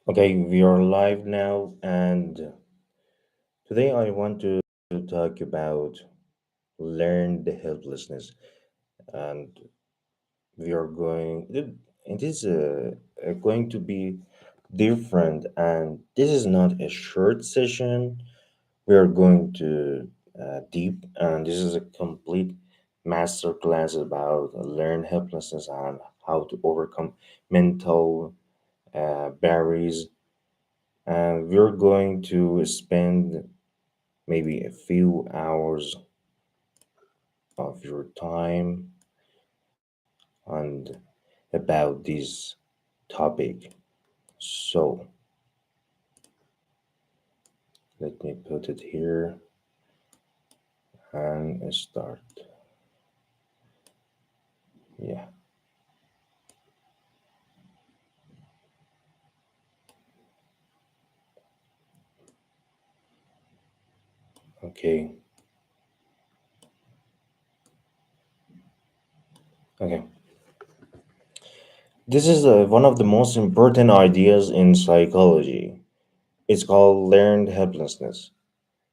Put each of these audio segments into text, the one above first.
Okay, we are live now, and today I want to talk about learn the helplessness, and we are going. It is going to be different, and this is not a short session. We are going to deep, and this is a complete master class about learn helplessness and how to overcome mental barriers. And we're going to spend maybe a few hours of your time and about this topic. So let me put it here and start. Yeah, okay, okay. This is one of the most important ideas in psychology. It's called learned helplessness.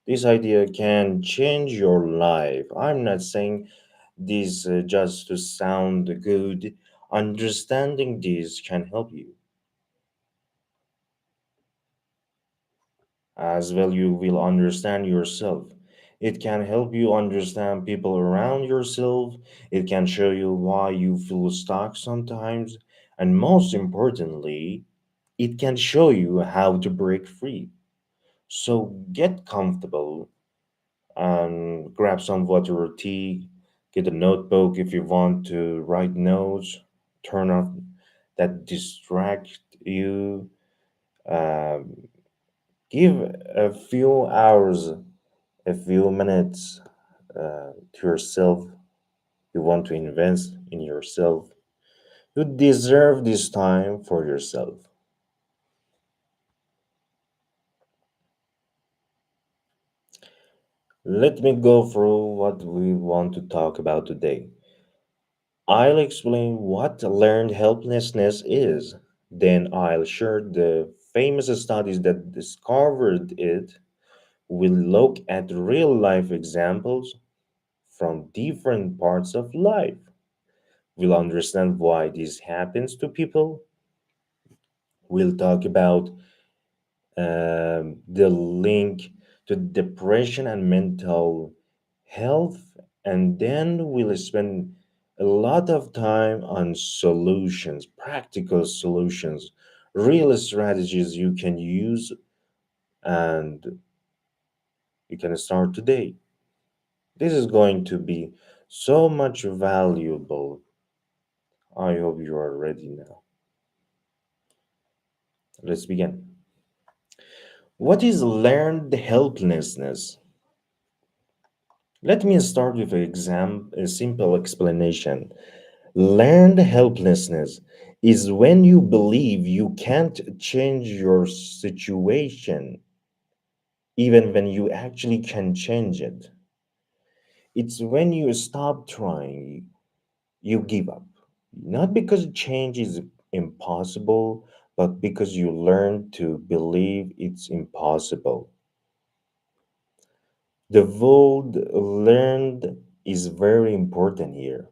This idea can change your life. I'm not saying this just to sound good. Understanding this can help you. As well, you will understand yourself. It can help you understand people around yourself. It can show you why you feel stuck sometimes. And most importantly, it can show you how to break free. So get comfortable and grab some water or tea. Get a notebook if you want to write notes. Turn off that distract you. Um, Give a few hours, a few minutes to yourself. You want to invest in yourself. You deserve this time for yourself. Let me go through what we want to talk about today. I'll explain what learned helplessness is. Then I'll share the famous studies that discovered it. We'll look at real life examples from different parts of life. We'll understand why this happens to people. We'll talk about the link to depression and mental health, and then we'll spend a lot of time on solutions, practical solutions, real strategies you can use, and you can start today. This is going to be so much valuable. I hope you are ready now. Let's begin. What is learned helplessness? Let me start with a simple explanation. Learned helplessness is when you believe you can't change your situation, even when you actually can change it. It's when you stop trying, you give up. Not because change is impossible, but because you learn to believe it's impossible. The word learned is very important here.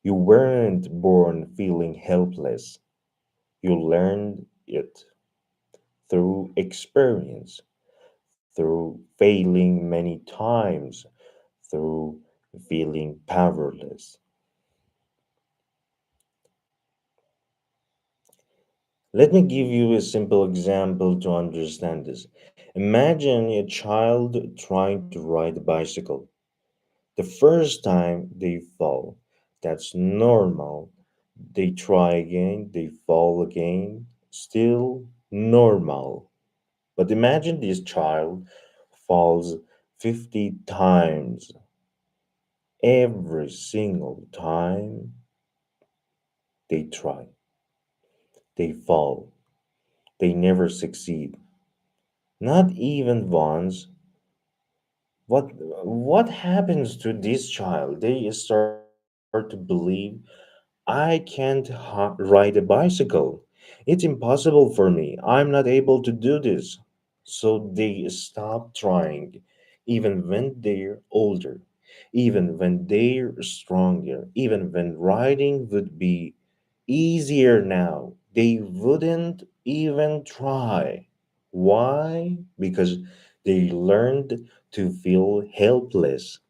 You weren't born feeling helpless. You learned it through experience, through failing many times, through feeling powerless. Let me give you a simple example to understand this. Imagine a child trying to ride a bicycle. The first time they fall, that's normal. They try again, they fall again, still normal. But imagine this child falls 50 times. Every single time they try, they fall, they never succeed. Not even once. What what happens to this child? They start to believe I can't ride a bicycle. It's impossible for me. I'm not able to do this. So they stop trying, even when they're older, even when they're stronger, even when writing would be easier now. They wouldn't even try. Why? Because they learned to feel helpless.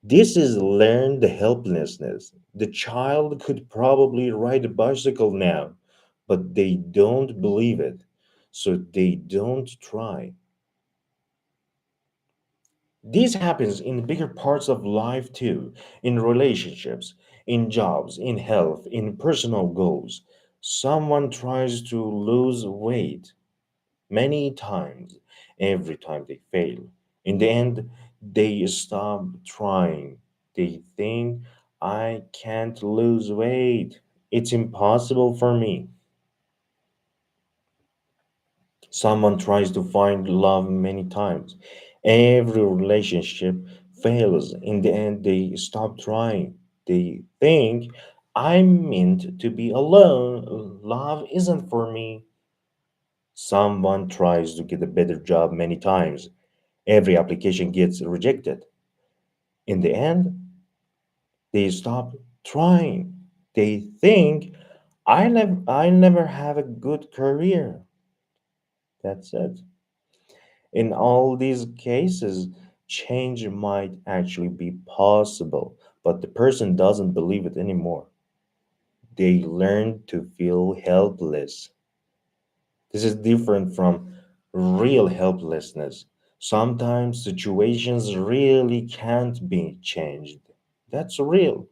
This is learned helplessness. The child could probably ride a bicycle now, but they don't believe it, so they don't try. This happens in bigger parts of life too, in relationships, in jobs, in health, in personal goals. Someone tries to lose weight many times, every time they fail. In the end, they stop trying. They think, I can't lose weight. It's impossible for me. Someone tries to find love many times. Every relationship fails. In the end, they stop trying. They think, I'm meant to be alone. Love isn't for me. Someone tries to get a better job many times. Every application gets rejected. In the end, they stop trying. They think, I never have a good career. That's it. In all these cases, change might actually be possible, but the person doesn't believe it anymore. They learn to feel helpless. This is different from real helplessness. Sometimes situations really can't be changed. That's real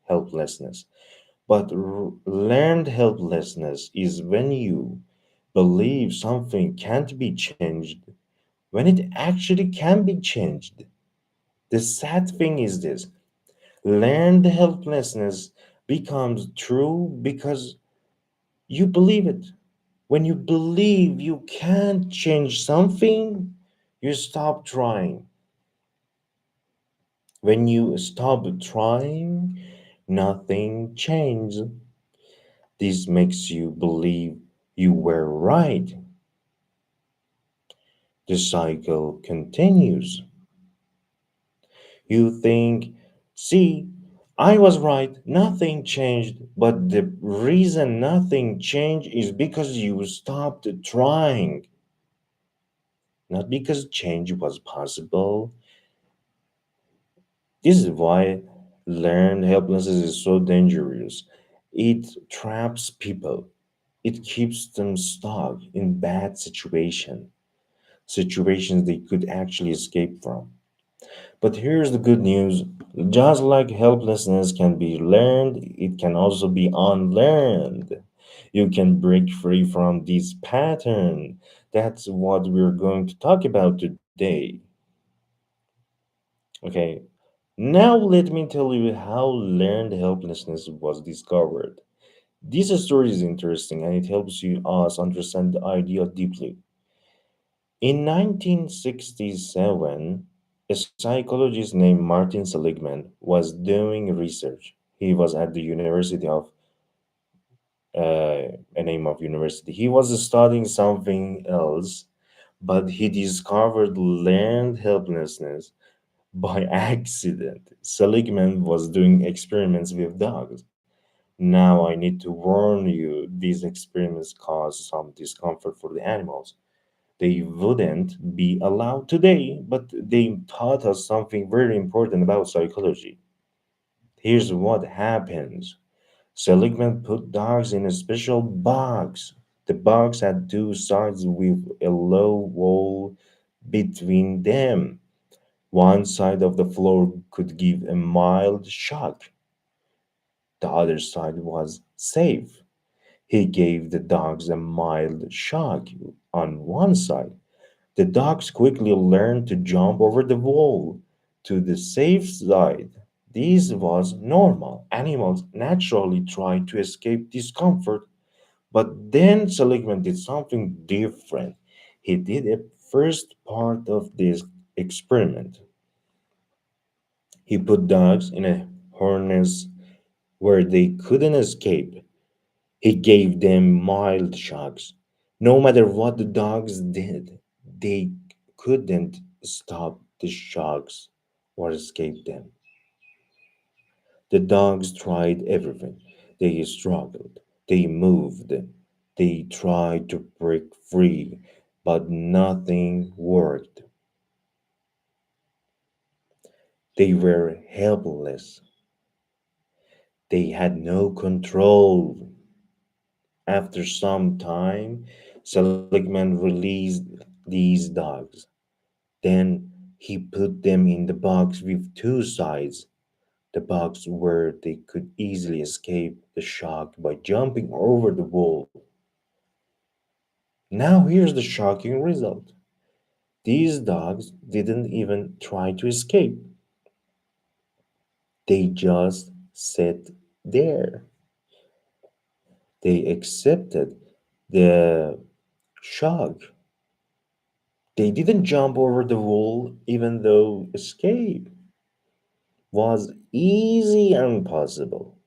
helplessness. But learned helplessness is when you believe something can't be changed when it actually can be changed. The sad thing is this: learned helplessness becomes true because you believe it. When you believe you can't change something, you stop trying. When you stop trying, nothing changes. This makes you believe you were right. The cycle continues. You think, see, I was right, nothing changed. But the reason nothing changed is because you stopped trying, not because change was possible. This is why learned helplessness is so dangerous. It traps people, it keeps them stuck in bad situations they could actually escape from. But here's the good news: just like helplessness can be learned, it can also be unlearned. You can break free from this pattern. That's what we're going to talk about today. Okay, now let me tell you how learned helplessness was discovered. This story is interesting and it helps you us understand the idea deeply. In 1967, a psychologist named Martin Seligman was doing research. He was at the University of a name of university. He was studying something else, but he discovered learned helplessness by accident. Seligman was doing experiments with dogs. Now I need to warn you, these experiments cause some discomfort for the animals. They wouldn't be allowed today, but they taught us something very important about psychology. Here's what happens: Seligman put dogs in a special box. The box had two sides with a low wall between them. One side of the floor could give a mild shock, the other side was safe. He gave the dogs a mild shock on one side. The dogs quickly learned to jump over the wall to the safe side. This was normal. Animals naturally try to escape discomfort, but then Seligman did something different. He did a first part of this experiment. He put dogs in a harness where they couldn't escape. He gave them mild shocks. No matter what the dogs did, they couldn't stop the shocks or escape them. The dogs tried everything. They struggled, they moved, they tried to break free, but nothing worked. They were helpless. They had no control. After some time, Seligman released these dogs. Then he put them in the box with two sides, the box where they could easily escape the shock by jumping over the wall. Now, here's the shocking result: these dogs didn't even try to escape, they just sat there. They accepted the shock. They didn't jump over the wall, even though escape was easy and possible.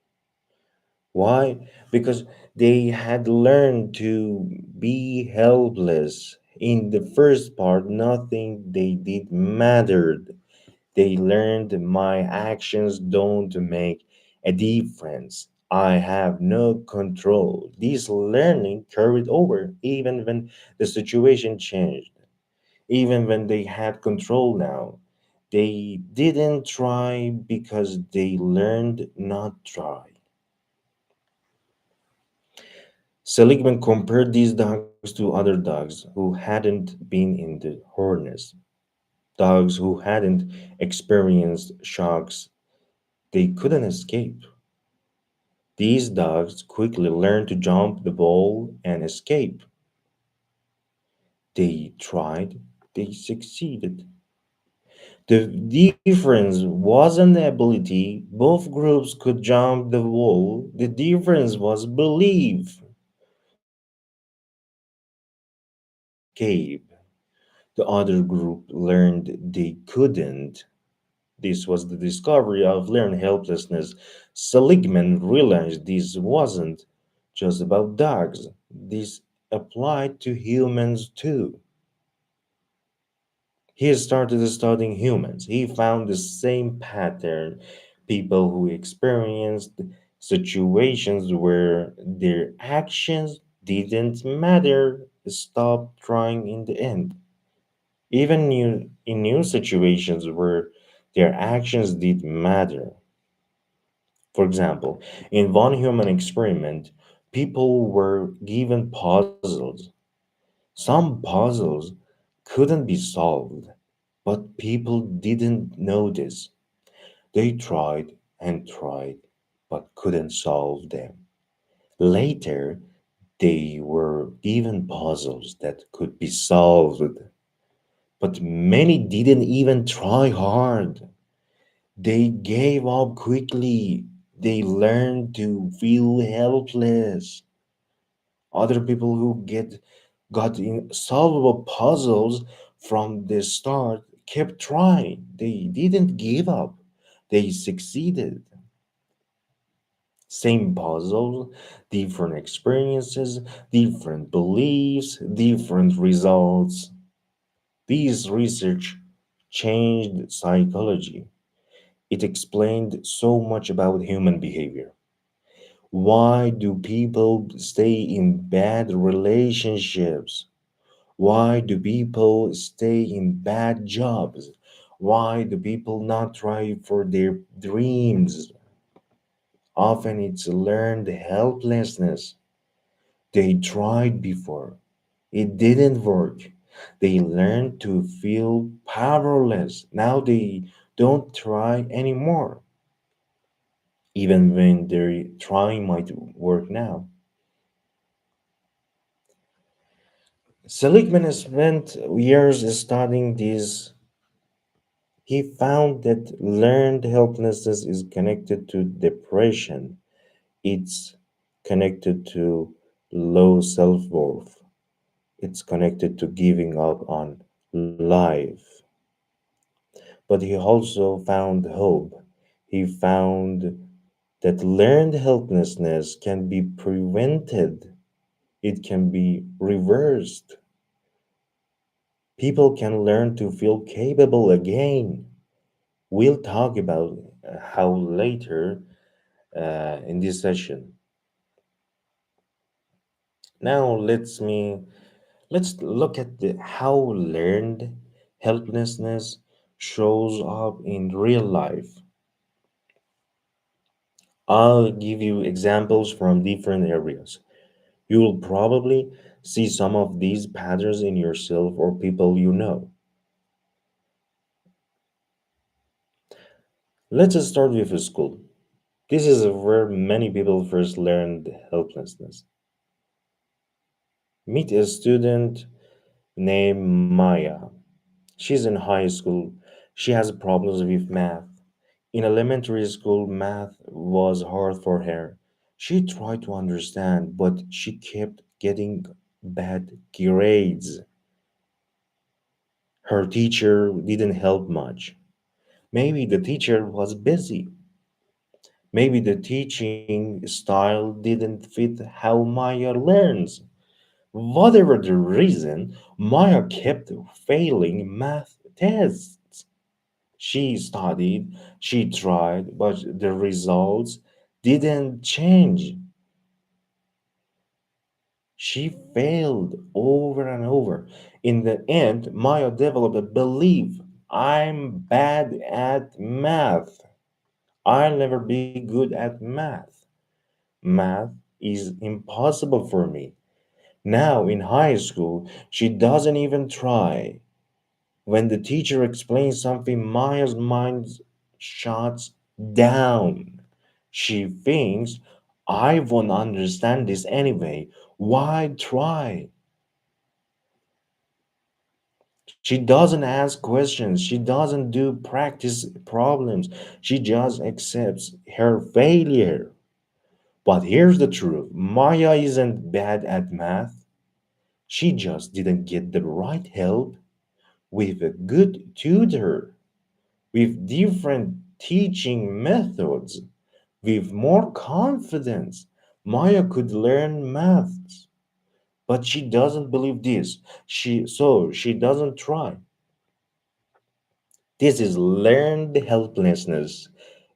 Why? Because they had learned to be helpless. In the first part, nothing they did mattered. They learned my actions don't make a difference. I have no control. This learning carried over even when the situation changed, even when they had control now. They didn't try because they learned not try. Seligman compared these dogs to other dogs who hadn't been in the harness, dogs who hadn't experienced shocks they couldn't escape. These dogs quickly learned to jump the ball and escape. They tried, they succeeded. The difference wasn't ability, both groups could jump the wall. The difference was belief. One group learned they could escape, the other group learned they couldn't. This was the discovery of learned helplessness. Seligman realized this wasn't just about dogs, this applied to humans too. He started studying humans. He found the same pattern: people who experienced situations where their actions didn't matter stopped trying in the end. Even in new situations where their actions did matter. For example, in one human experiment, people were given puzzles. Some puzzles couldn't be solved, but people didn't notice. They tried and tried, but couldn't solve them. Later, they were given puzzles that could be solved, but many didn't even try hard. They gave up quickly. They learned to feel helpless. Other people who got in solvable puzzles from the start kept trying. They didn't give up. They succeeded. Same puzzle, different experiences, different beliefs, different results. This research changed psychology. It explained so much about human behavior. Why do people stay in bad relationships? Why do people stay in bad jobs? Why do people not try for their dreams? Often it's learned helplessness. They tried before, it didn't work. They learned to feel powerless. Now they don't try anymore, even when their trying might work now. Seligman spent years studying this. He found that learned helplessness is connected to depression. It's connected to low self worth. It's connected to giving up on life. But he also found hope. He found that learned helplessness can be prevented, it can be reversed. People can learn to feel capable again. We'll talk about how later in this session. Now let's look at how learned helplessness shows up in real life. I'll give you examples from different areas. You will probably see some of these patterns in yourself or people you know. Let's start with school. This is where many people first learned helplessness. Meet a student named Maya. She's in high school. She has problems with math. In elementary school, math was hard for her. She tried to understand, but she kept getting bad grades. Her teacher didn't help much. Maybe the teacher was busy. Maybe the teaching style didn't fit how Maya learns. Whatever the reason, Maya kept failing math tests. She studied, she tried, but the results didn't change. She failed over and over. In the end, Maya developed a belief: I'm bad at math. I'll never be good at math. Math is impossible for me. Now, in high school, she doesn't even try. When the teacher explains something, Maya's mind shuts down. She thinks, I won't understand this anyway. Why try? She doesn't ask questions. She doesn't do practice problems. She just accepts her failure. But here's the truth: Maya isn't bad at math. She just didn't get the right help with a good tutor, with different teaching methods, with more confidence. Maya could learn maths, but she doesn't believe this. She doesn't try. This is learned helplessness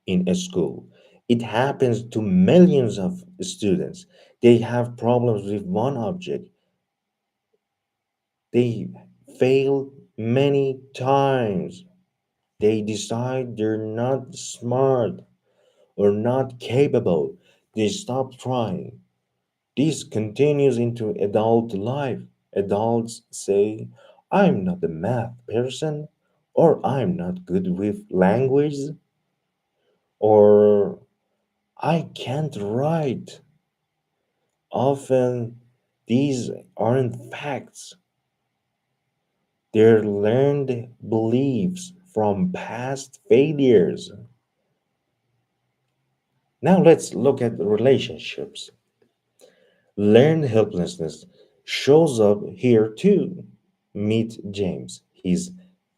in a school. It happens to millions of students. They have problems with one object. They fail many times. They decide they're not smart or not capable. They stop trying. This continues into adult life. Adults say, I'm not a math person, or I'm not good with language, or I can't write. Often, these aren't facts, they're learned beliefs from past failures. Now, let's look at relationships. Learned helplessness shows up here too. Meet James. He's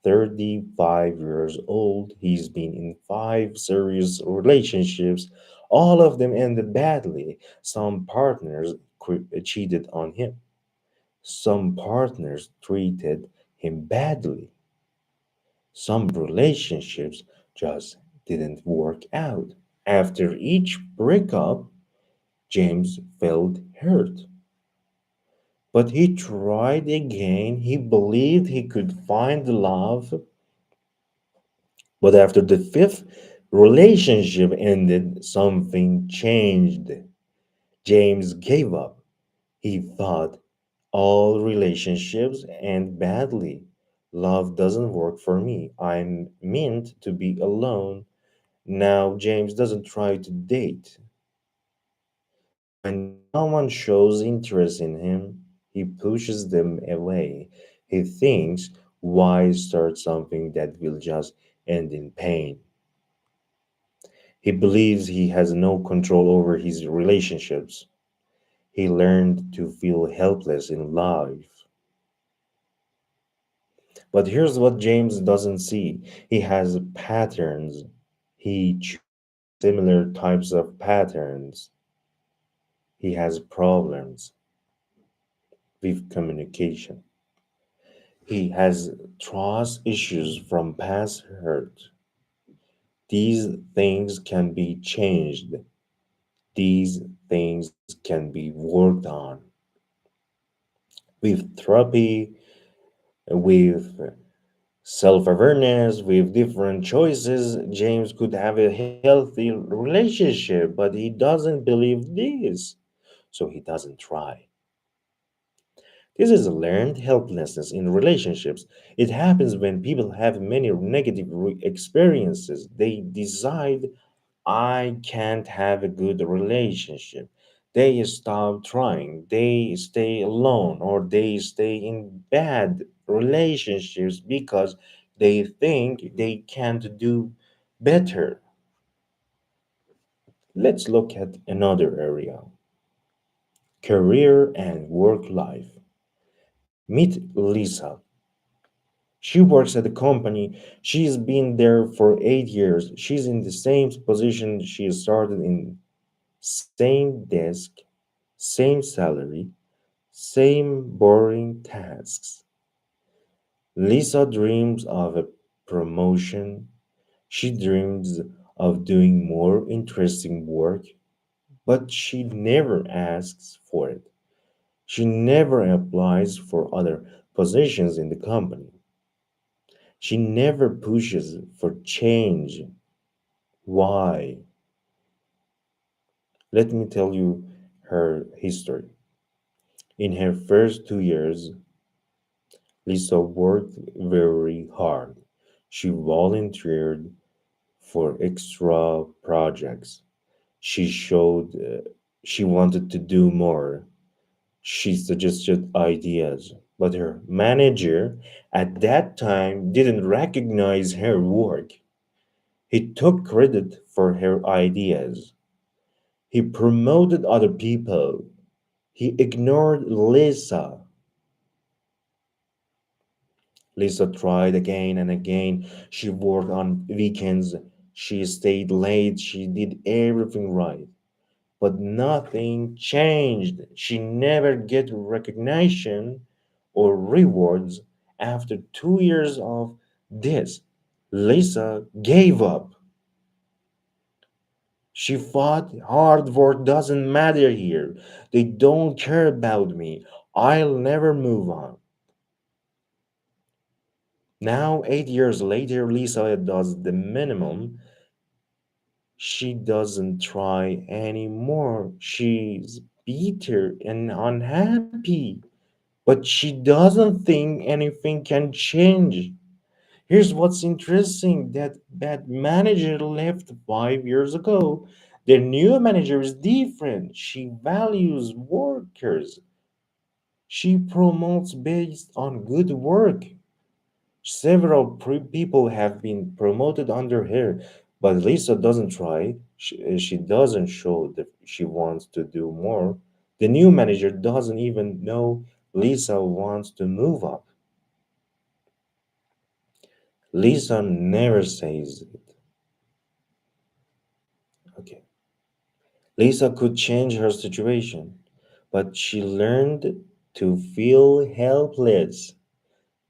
35 years old. He's been in five serious relationships. All of them ended badly. Some partners cheated on him. Some partners treated him badly. Some relationships just didn't work out. After each breakup, James felt hurt. But he tried again. He believed he could find love. But after the fifth relationship ended, something changed. James gave up. He thought all relationships end badly. Love doesn't work for me. I'm meant to be alone. Now, James doesn't try to date. When someone shows interest in him, he pushes them away. He thinks, why start something that will just end in pain? He believes he has no control over his relationships. He learned to feel helpless in life. But here's what James doesn't see: he has patterns. He chooses similar types of patterns. He has problems with communication. He has trust issues from past hurt. These things can be changed. These things can be worked on with therapy, with self awareness, with different choices. James could have a healthy relationship, but he doesn't believe this, so he doesn't try. This is learned helplessness in relationships. It happens when people have many negative experiences. They decide, I can't have a good relationship. They stop trying. They stay alone or they stay in bad relationships because they think they can't do better. Let's look at another area, career and work life. Meet Lisa. She works at the company. She's been there for 8 years. She's in the same position she started in, same desk, same salary, same boring tasks. Lisa dreams of a promotion. She dreams of doing more interesting work, but she never asks for it. She never applies for other positions in the company. She never pushes for change. Why? Let me tell you her history. In her first 2 years, Lisa worked very hard. She volunteered for extra projects. She showed she wanted to do more. She suggested ideas, but her manager at that time didn't recognize her work. He took credit for her ideas. He promoted other people. He ignored Lisa. Lisa tried again and again. She worked on weekends. She stayed late. She did everything right. But nothing changed. She never get recognition or rewards. After 2 years of this, Lisa gave up. She thought hard work doesn't matter here. They don't care about me. I'll never move on. Now, 8 years later, Lisa does the minimum. She doesn't try anymore. She's bitter and unhappy, but she doesn't think anything can change. Here's what's interesting, that bad manager left 5 years ago. The new manager is different. She values workers. She promotes based on good work. Several people have been promoted under her, but Lisa doesn't try. She doesn't show that she wants to do more. The new manager doesn't even know Lisa wants to move up. Lisa never says it. Okay. Lisa could change her situation, but she learned to feel helpless.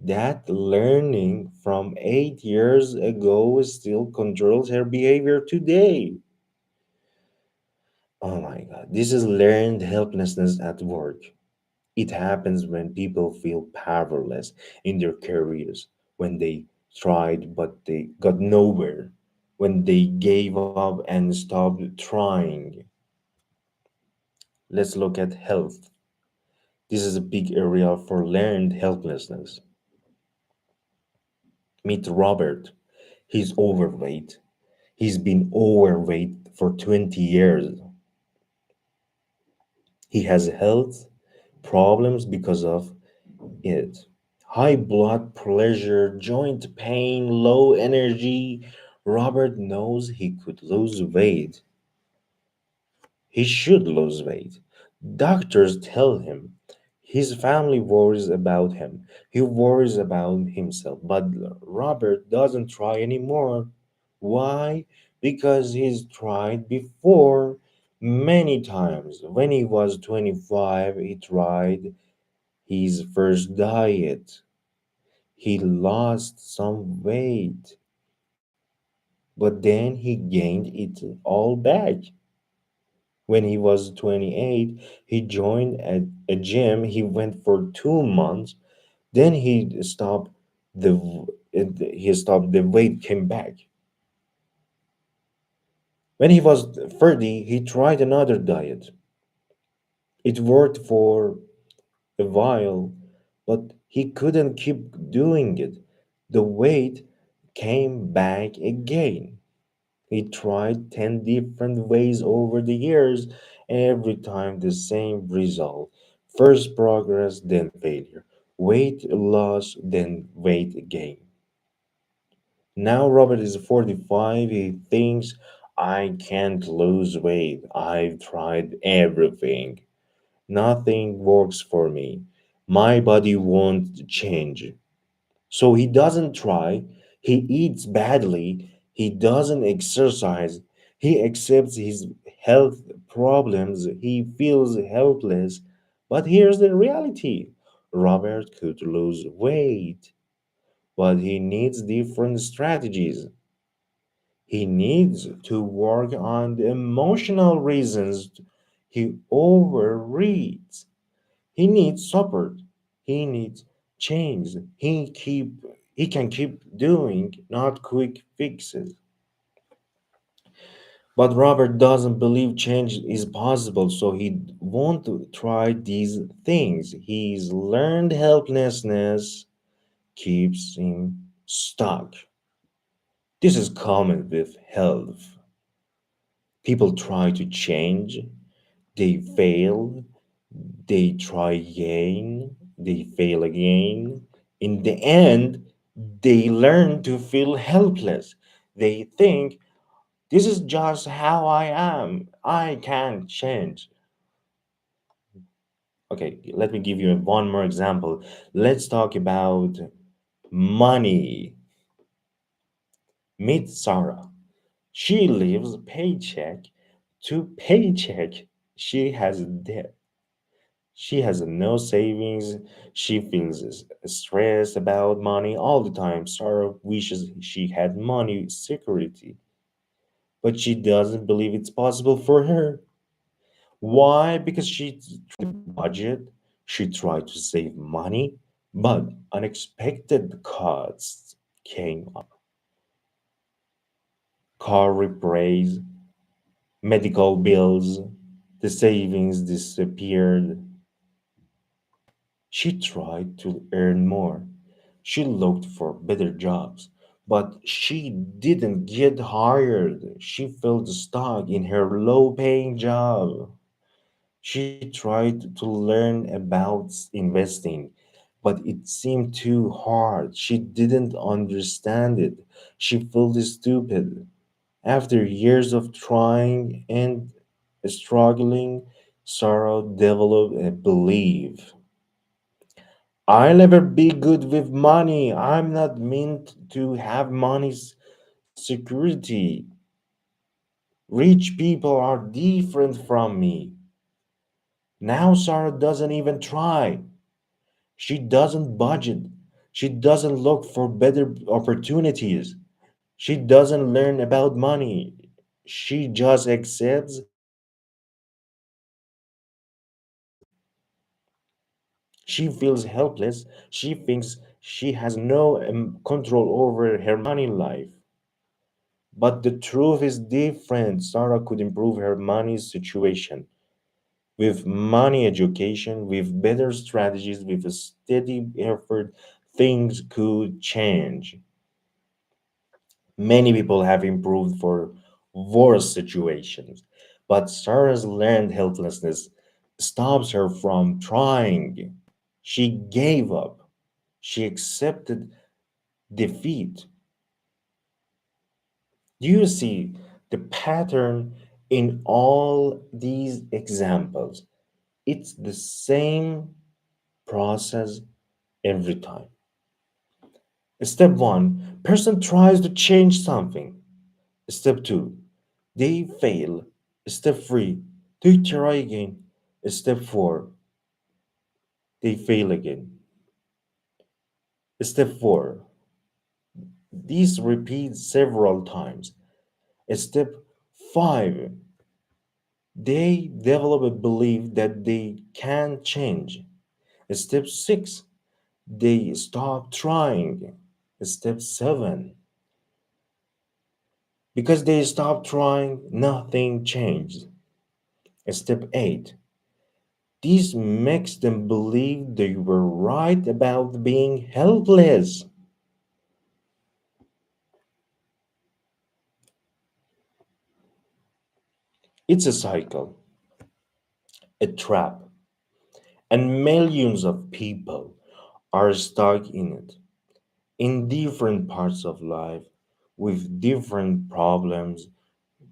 That learning from 8 years ago still controls her behavior today. Oh my God, this is learned helplessness at work. It happens when people feel powerless in their careers, when they tried but they got nowhere, when they gave up and stopped trying. Let's look at health. This is a big area for learned helplessness. Meet Robert. He's overweight. He's been overweight for 20 years. He has health problems because of it. High blood pressure, joint pain, low energy. Robert knows he could lose weight. He should lose weight. Doctors tell him. His family worries about him. He worries about himself. But Robert doesn't try anymore. Why? because he's tried before many times. When he was 25, he tried his first diet. He lost some weight, but then he gained it all back. When he was 28, he joined a gym. He went for 2 months. Then the he stopped. The weight came back. When he was 30, he tried another diet. It worked for a while, but he couldn't keep doing it. The weight came back again. He tried 10 different ways over the years, every time the same result. First progress, then failure. Weight loss, then weight gain. Now Robert is 45. He thinks, I can't lose weight. I've tried everything. Nothing works for me. My body won't change. So he doesn't try. He eats badly. He doesn't exercise. He accepts his health problems. He feels helpless. But here's the reality: Robert could lose weight, but he needs different strategies. He needs to work on the emotional reasons he overreads. He needs support. He needs change. He can keep doing, not quick fixes. But Robert doesn't believe change is possible, so he won't try these things. His learned helplessness keeps him stuck. This is common with health. People try to change, they fail, they try again, they fail again. In the end, they learn to feel helpless. They think, this is just how I am. I can't change. Okay, let me give you one more example. Let's talk about money. Meet Sarah. She lives paycheck to paycheck. She has debt. She has no savings. She feels stressed about money all the time. Sarah wishes she had money security, but she doesn't believe it's possible for her. Why? Because she tried to budget, she tried to save money, but unexpected costs came up. Car repairs, medical bills, the savings disappeared. She tried to earn more. She looked for better jobs, but she didn't get hired. She felt stuck in her low paying job. She tried to learn about investing, but it seemed too hard. She didn't understand it. She felt stupid. After years of trying and struggling, Sarah developed a belief: I'll never be good with money. I'm not meant to have money's security. Rich people are different from me. Now Sarah doesn't even try. She doesn't budget. She doesn't look for better opportunities. She doesn't learn about money. She just accepts she has no she feels helpless. She thinks she has no control over her money life. But the truth is different. Sarah could improve her money situation with money education, with better strategies, with a steady effort. Things could change. Many people have improved for worse situations, but Sarah's learned helplessness stops her from trying. She gave up. She accepted defeat. Do you see the pattern in all these examples? It's the same process every time. Step one: person tries to change something. Step 2, they fail. Step 3, they try again. Step 4, they fail again. Step 4, these repeat several times. Step 5, they develop a belief that they can change. Step 6, they stop trying. Step 7, because they stopped trying, nothing changed. Step 8, this makes them believe they were right about being helpless. It's a cycle, a trap, and millions of people are stuck in it, in different parts of life, with different problems,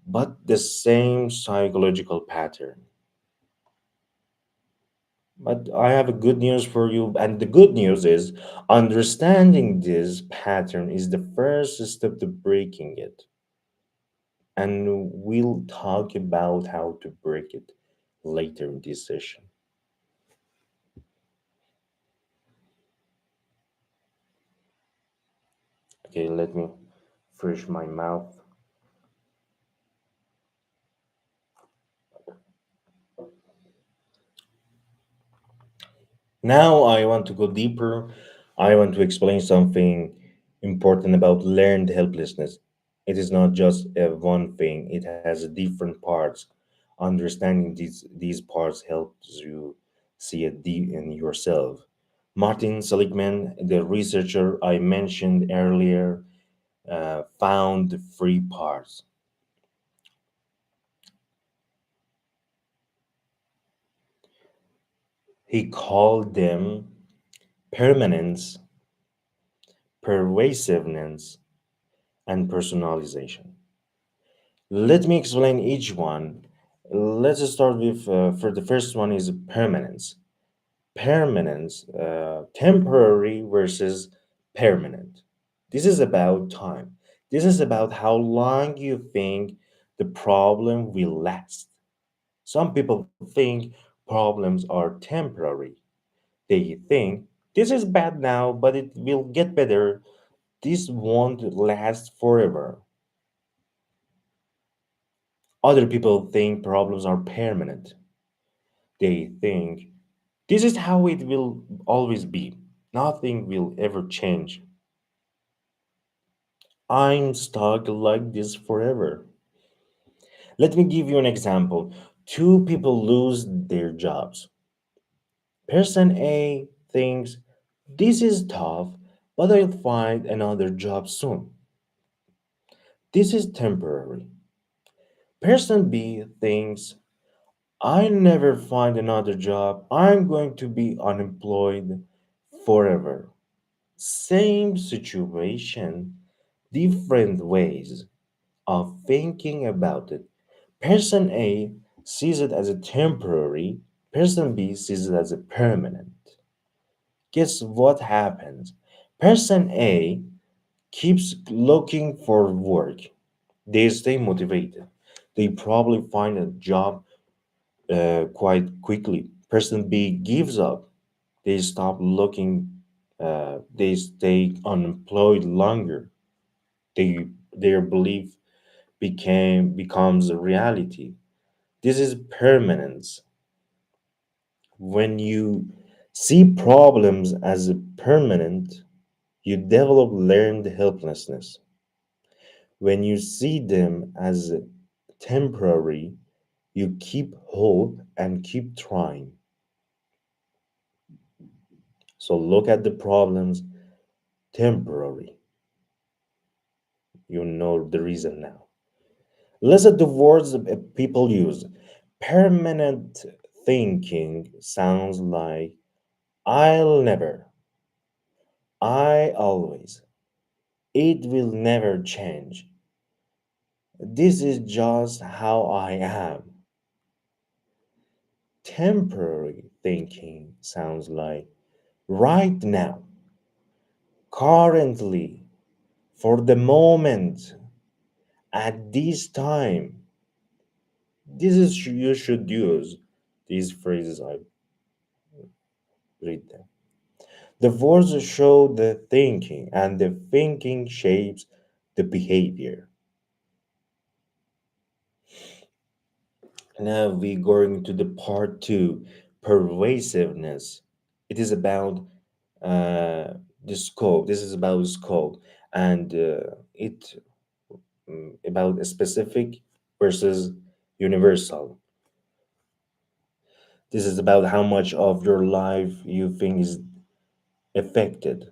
but the same psychological pattern. But I have a good news for you, and the good news is understanding this pattern is the first step to breaking it. And we'll talk about how to break it later in this session. Okay, let me fresh my mouth. Now I want to go deeper. I want to explain something important about learned helplessness. It is not just one thing, it has different parts. Understanding these parts helps you see it deep in yourself. Martin Seligman, the researcher I mentioned earlier, found three parts. He called them permanence, pervasiveness, and personalization. Let me explain each one. Let's start with for the first one is permanence. Permanence, temporary versus permanent. This is about time. This is about how long you think the problem will last. Some people think problems are temporary. They think this is bad now, but it will get better. This won't last forever. Other people think problems are permanent. They think this is how it will always be. Nothing will ever change. I'm stuck like this forever. Let me give you an example. Two people lose their jobs. Person A thinks this is tough, but I'll find another job soon. This is temporary. Person B thinks I never find another job. I'm going to be unemployed forever. Same situation, different ways of thinking about it. Person A sees it as a temporary, person B sees it as a permanent. Guess what happens? Person A keeps looking for work. They stay motivated. They probably find a job quite quickly. Person B gives up. They stop looking. They stay unemployed longer. Their belief becomes a reality. This is permanence. When you see problems as permanent, you develop learned helplessness. When you see them as temporary, you keep hope and keep trying. So look at the problems temporary. You know the reason now. Listen to words that people use. Permanent thinking sounds like I'll never, I always, it will never change. This is just how I am. Temporary thinking sounds like right now, currently, for the moment, At this time, this is you should use these phrases I read them. The words show the thinking, and the thinking shapes the behavior. Now we're going to the part two, pervasiveness. It is about uh, the scope. This is about scope, and it about a specific versus universal. This is about how much of your life you think is affected.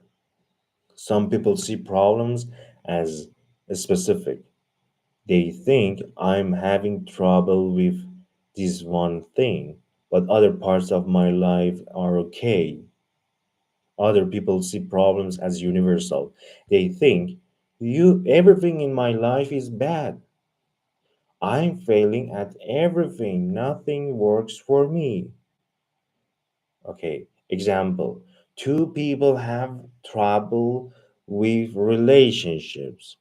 Some people see problems as specific. They think I'm having trouble with this one thing, but other parts of my life are okay. Other people see problems as universal. They think you everything in my life is bad. I'm failing at everything. Nothing works for me. Okay, example. Two people have trouble with relationships.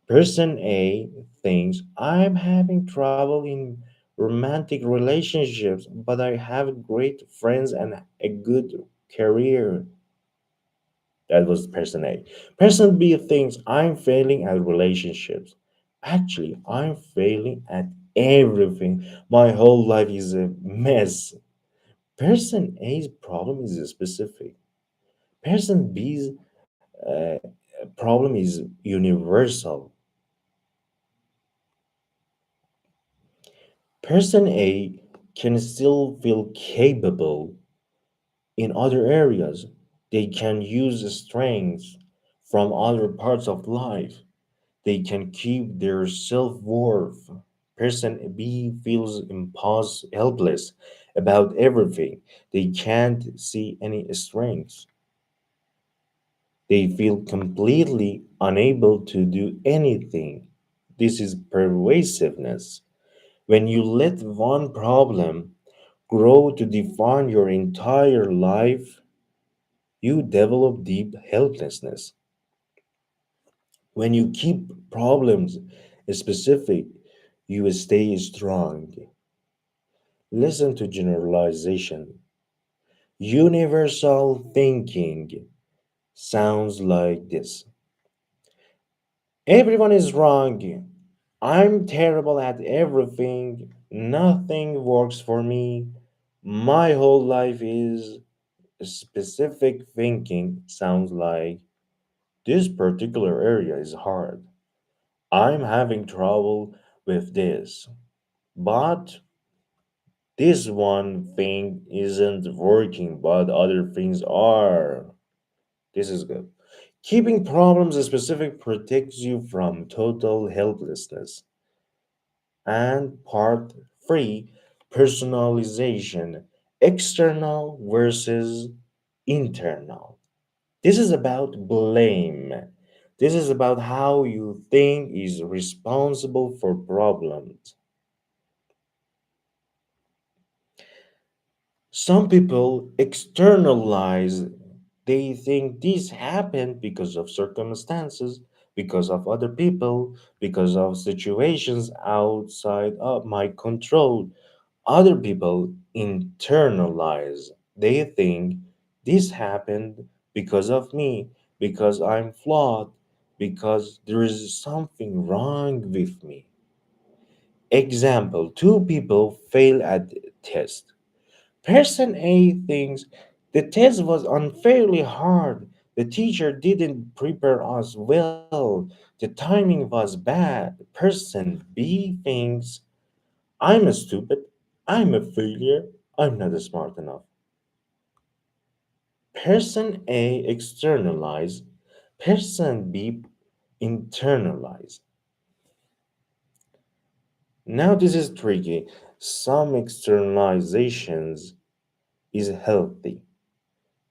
Person A thinks I'm having trouble in romantic relationships, but I have great friends and a good career. That was person A. Person B thinks I'm failing at relationships. Actually, I'm failing at everything. My whole life is a mess. Person A's problem is specific. Person B's problem is universal. Person A can still feel capable in other areas. They can use strengths from other parts of life. They can keep their self worth. Person B feels helpless about everything. They can't see any strengths. They feel completely unable to do anything. This is pervasiveness. When you let one problem grow to define your entire life, you develop deep helplessness. When you keep problems specific, you stay strong. Listen to generalization. Universal thinking sounds like this. Everyone is wrong. I'm terrible at everything. Nothing works for me. My whole life is specific thinking sounds like this particular area is hard. I'm having trouble with this. But this one thing isn't working, but other things are. This is good. Keeping problems specific protects you from total helplessness. And part three, personalization, external versus internal. This is about blame. This is about how you think is responsible for problems. Some people externalize, they think this happened because of circumstances, because of other people, because of situations outside of my control. Other people internalize, they think this happened because of me, because I'm flawed, because there is something wrong with me. Example, two people fail at test. Person A thinks the test was unfairly hard. The teacher didn't prepare us well. The timing was bad. Person B thinks I'm stupid. I'm a failure. I'm not smart enough. Person A externalize. Person B internalize. Now this is tricky. Some externalizations is healthy.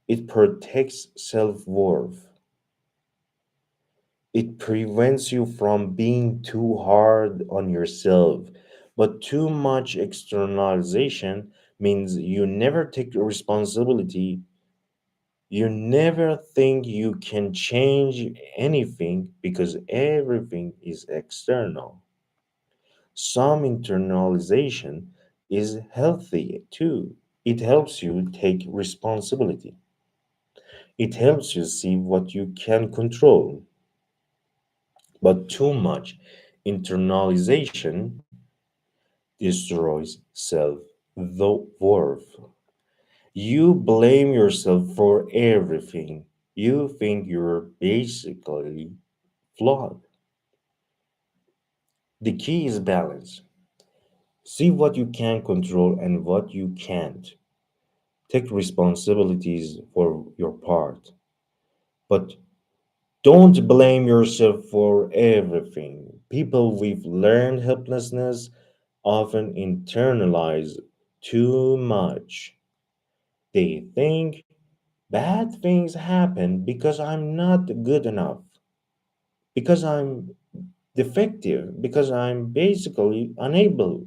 It protects self-worth. It prevents you from being too hard on yourself. But too much externalization means you never take responsibility. You never think you can change anything because everything is external. Some internalization is healthy too. It helps you take responsibility. It helps you see what you can control. But too much internalization destroys self worth. You blame yourself for everything. You think you're basically flawed. The key is balance. See what you can control and what you can't. Take responsibilities for your part. But don't blame yourself for everything. People with learned helplessness often internalize too much. They think bad things happen because I'm not good enough, because I'm defective, because I'm basically unable.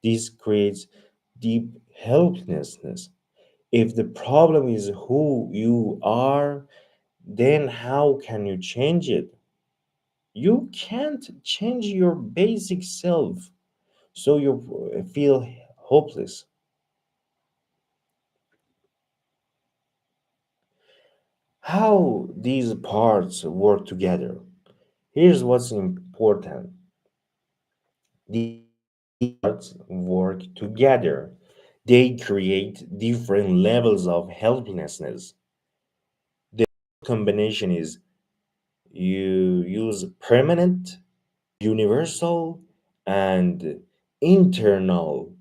This creates deep helplessness. If the problem is who you are, then how can you change it? You can't change your basic self, so you feel hopeless. How these parts work together. Here's what's important. These parts work together. They create different levels of helplessness. The combination is you use permanent, universal, and internal.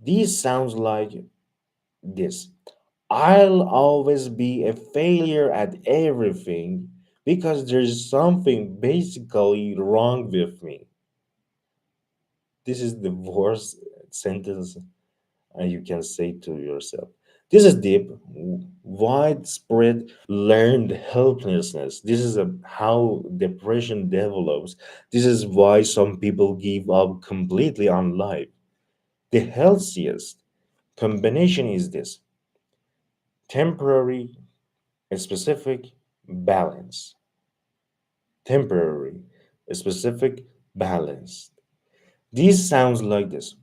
These sounds like this. I'll always be a failure at everything because there's something basically wrong with me. This is the worst sentence you can say to yourself. This is deep, widespread learned helplessness. This is how depression develops. This is why some people give up completely on life. The healthiest combination is this: temporary, specific, balance. Temporary, specific, balance. This sounds like this.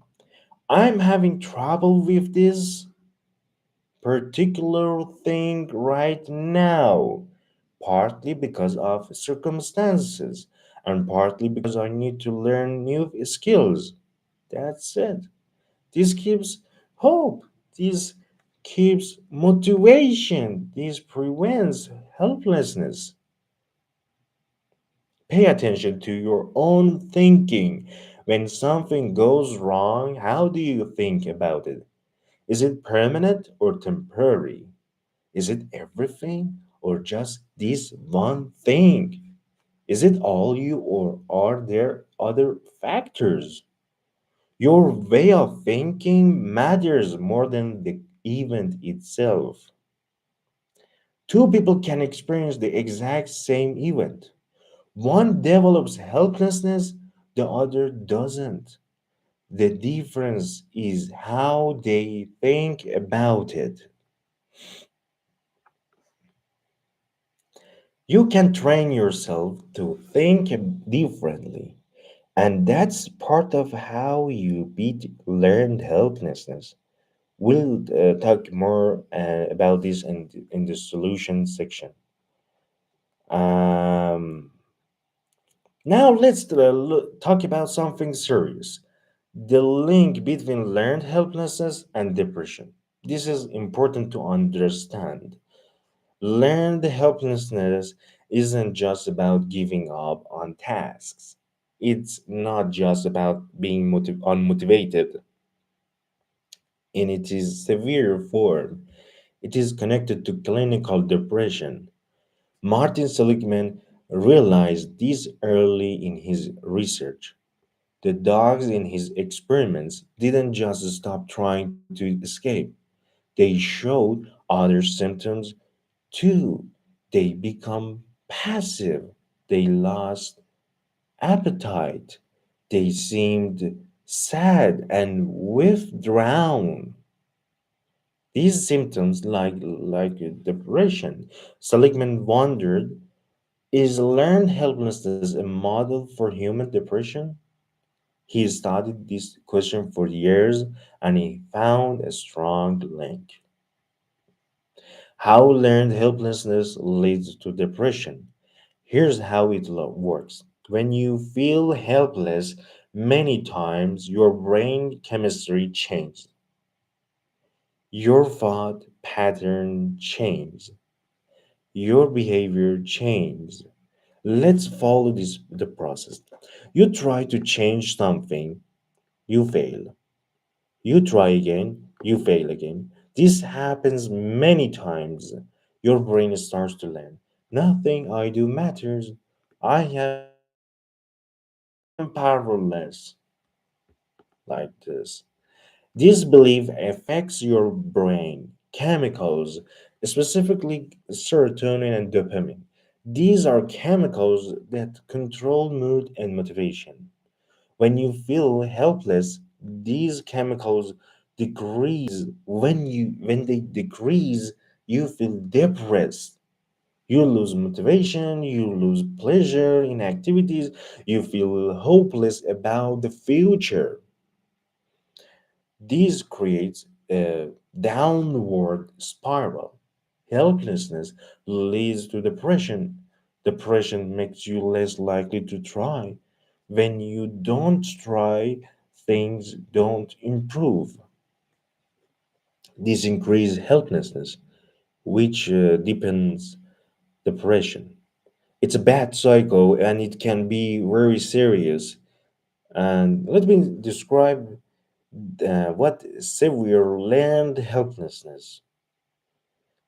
I'm having trouble with this particular thing right now, partly because of circumstances and partly because I need to learn new skills. That's it. This keeps hope. This keeps motivation. This prevents helplessness. Pay attention to your own thinking. When something goes wrong, how do you think about it? Is it permanent or temporary? Is it everything or just this one thing? Is it all you or are there other factors? Your way of thinking matters more than the event itself. Two people can experience the exact same event. One develops helplessness, the other doesn't. The difference is how they think about it. You can train yourself to think differently, and that's part of how you beat learned helplessness. We'll talk more about this in the solution section. Um, Now let's talk about something serious: the link between learned helplessness and depression. This is important to understand. Learned helplessness isn't just about giving up on tasks. It's not just about being unmotivated in its severe form. It is connected to clinical depression. Martin Seligman realized this early in his research. The dogs in his experiments didn't just stop trying to escape, they showed other symptoms too. They become passive, they lost appetite, they seemed sad and withdrawn. These symptoms, like depression, Seligman wondered, Is learned helplessness a model for human depression? He studied this question for years and he found a strong link. How learned helplessness leads to depression. Here's how it works. When you feel helpless, many times your brain chemistry changes, your thought pattern changes, your behavior changes. Let's follow the process. You try to change something, you fail. You try again, you fail again. This happens many times. Your brain starts to learn. Nothing I do matters. I am powerless. Like this. This belief affects your brain chemicals, specifically serotonin and dopamine. These are chemicals that control mood and motivation. When you feel helpless, these chemicals decrease. When they decrease, you feel depressed. You lose motivation, you lose pleasure in activities, you feel hopeless about the future. This creates a downward spiral. Helplessness leads to depression. Depression makes you less likely to try. When you don't try, things don't improve. This increases helplessness, which deepens depression. It's a bad cycle and it can be very serious. And let me describe what severe learned helplessness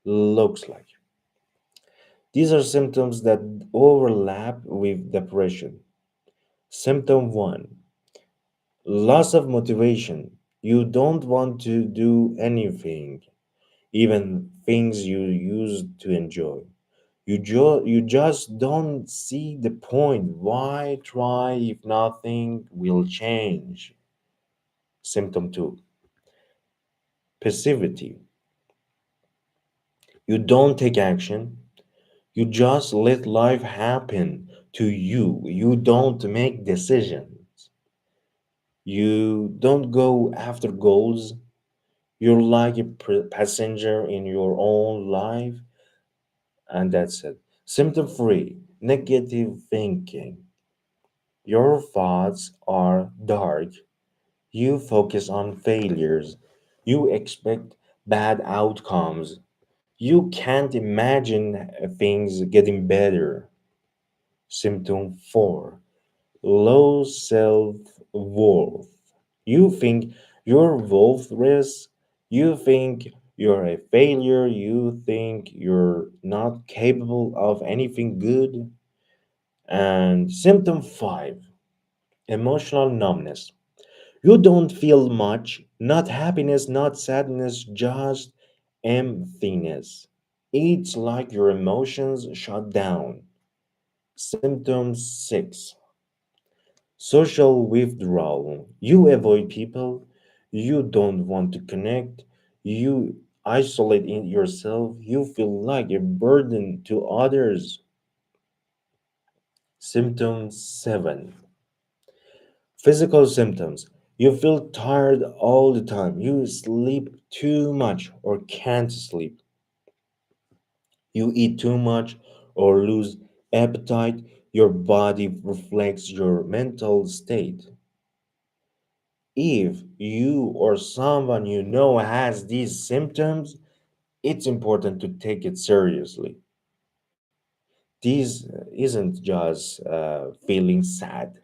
looks like. These are symptoms that overlap with depression. Symptom 1: loss of motivation. You don't want to do anything, even things you used to enjoy. You just don't see the point. Why try if nothing will change? Symptom 2: passivity. You don't take action. You just let life happen to you. You don't make decisions. You don't go after goals. You're like a passenger in your own life, and that's it. Symptom 3: negative thinking. Your thoughts are dark. You focus on failures. You expect bad outcomes. You can't imagine things getting better. Symptom 4: low self worth. You think you're worthless. You think you're a failure. You think you're not capable of anything good. And symptom 5: emotional numbness. You don't feel much, not happiness, not sadness, just emptiness. It's like your emotions shut down. Symptom 6: social withdrawal. You avoid people, you don't want to connect, you isolate in yourself, you feel like a burden to others. Symptom 7: physical symptoms. You feel tired all the time, you sleep too much or can't sleep, you eat too much or lose appetite, your body reflects your mental state. If you or someone you know has these symptoms, it's important to take it seriously. This isn't just feeling sad,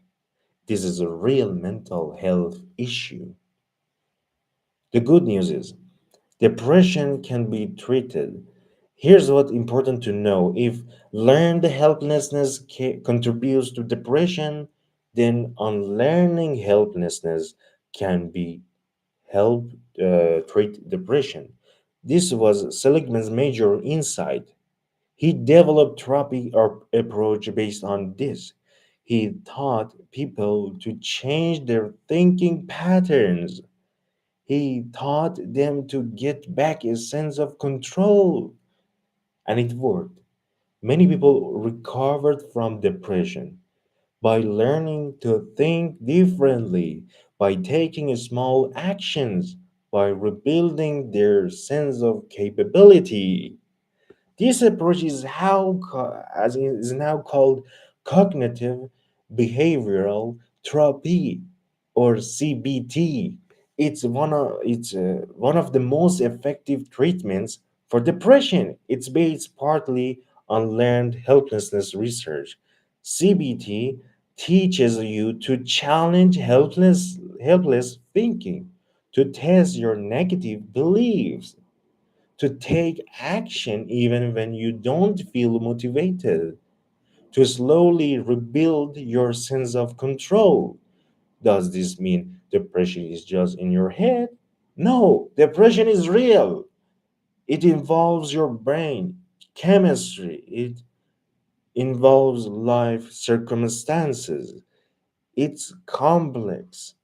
this is a real mental health issue. The good news is depression can be treated. Here's what's important to know: if learned helplessness contributes to depression, then unlearning helplessness can be help treat depression. This was Seligman's major insight. He developed therapy or approach based on this. He taught people to change their thinking patterns. He taught them to get back a sense of control, and it worked. Many people recovered from depression by learning to think differently, by taking small actions, by rebuilding their sense of capability. This approach is as is now called cognitive behavioral therapy or CBT. It's one of the most effective treatments for depression. It's based partly on learned helplessness research. CBT teaches you to challenge helpless thinking, to test your negative beliefs, to take action even when you don't feel motivated, to slowly rebuild your sense of control. Does this mean depression is just in your head? No, depression is real. It involves your brain, chemistry, it involves life circumstances. It's complex,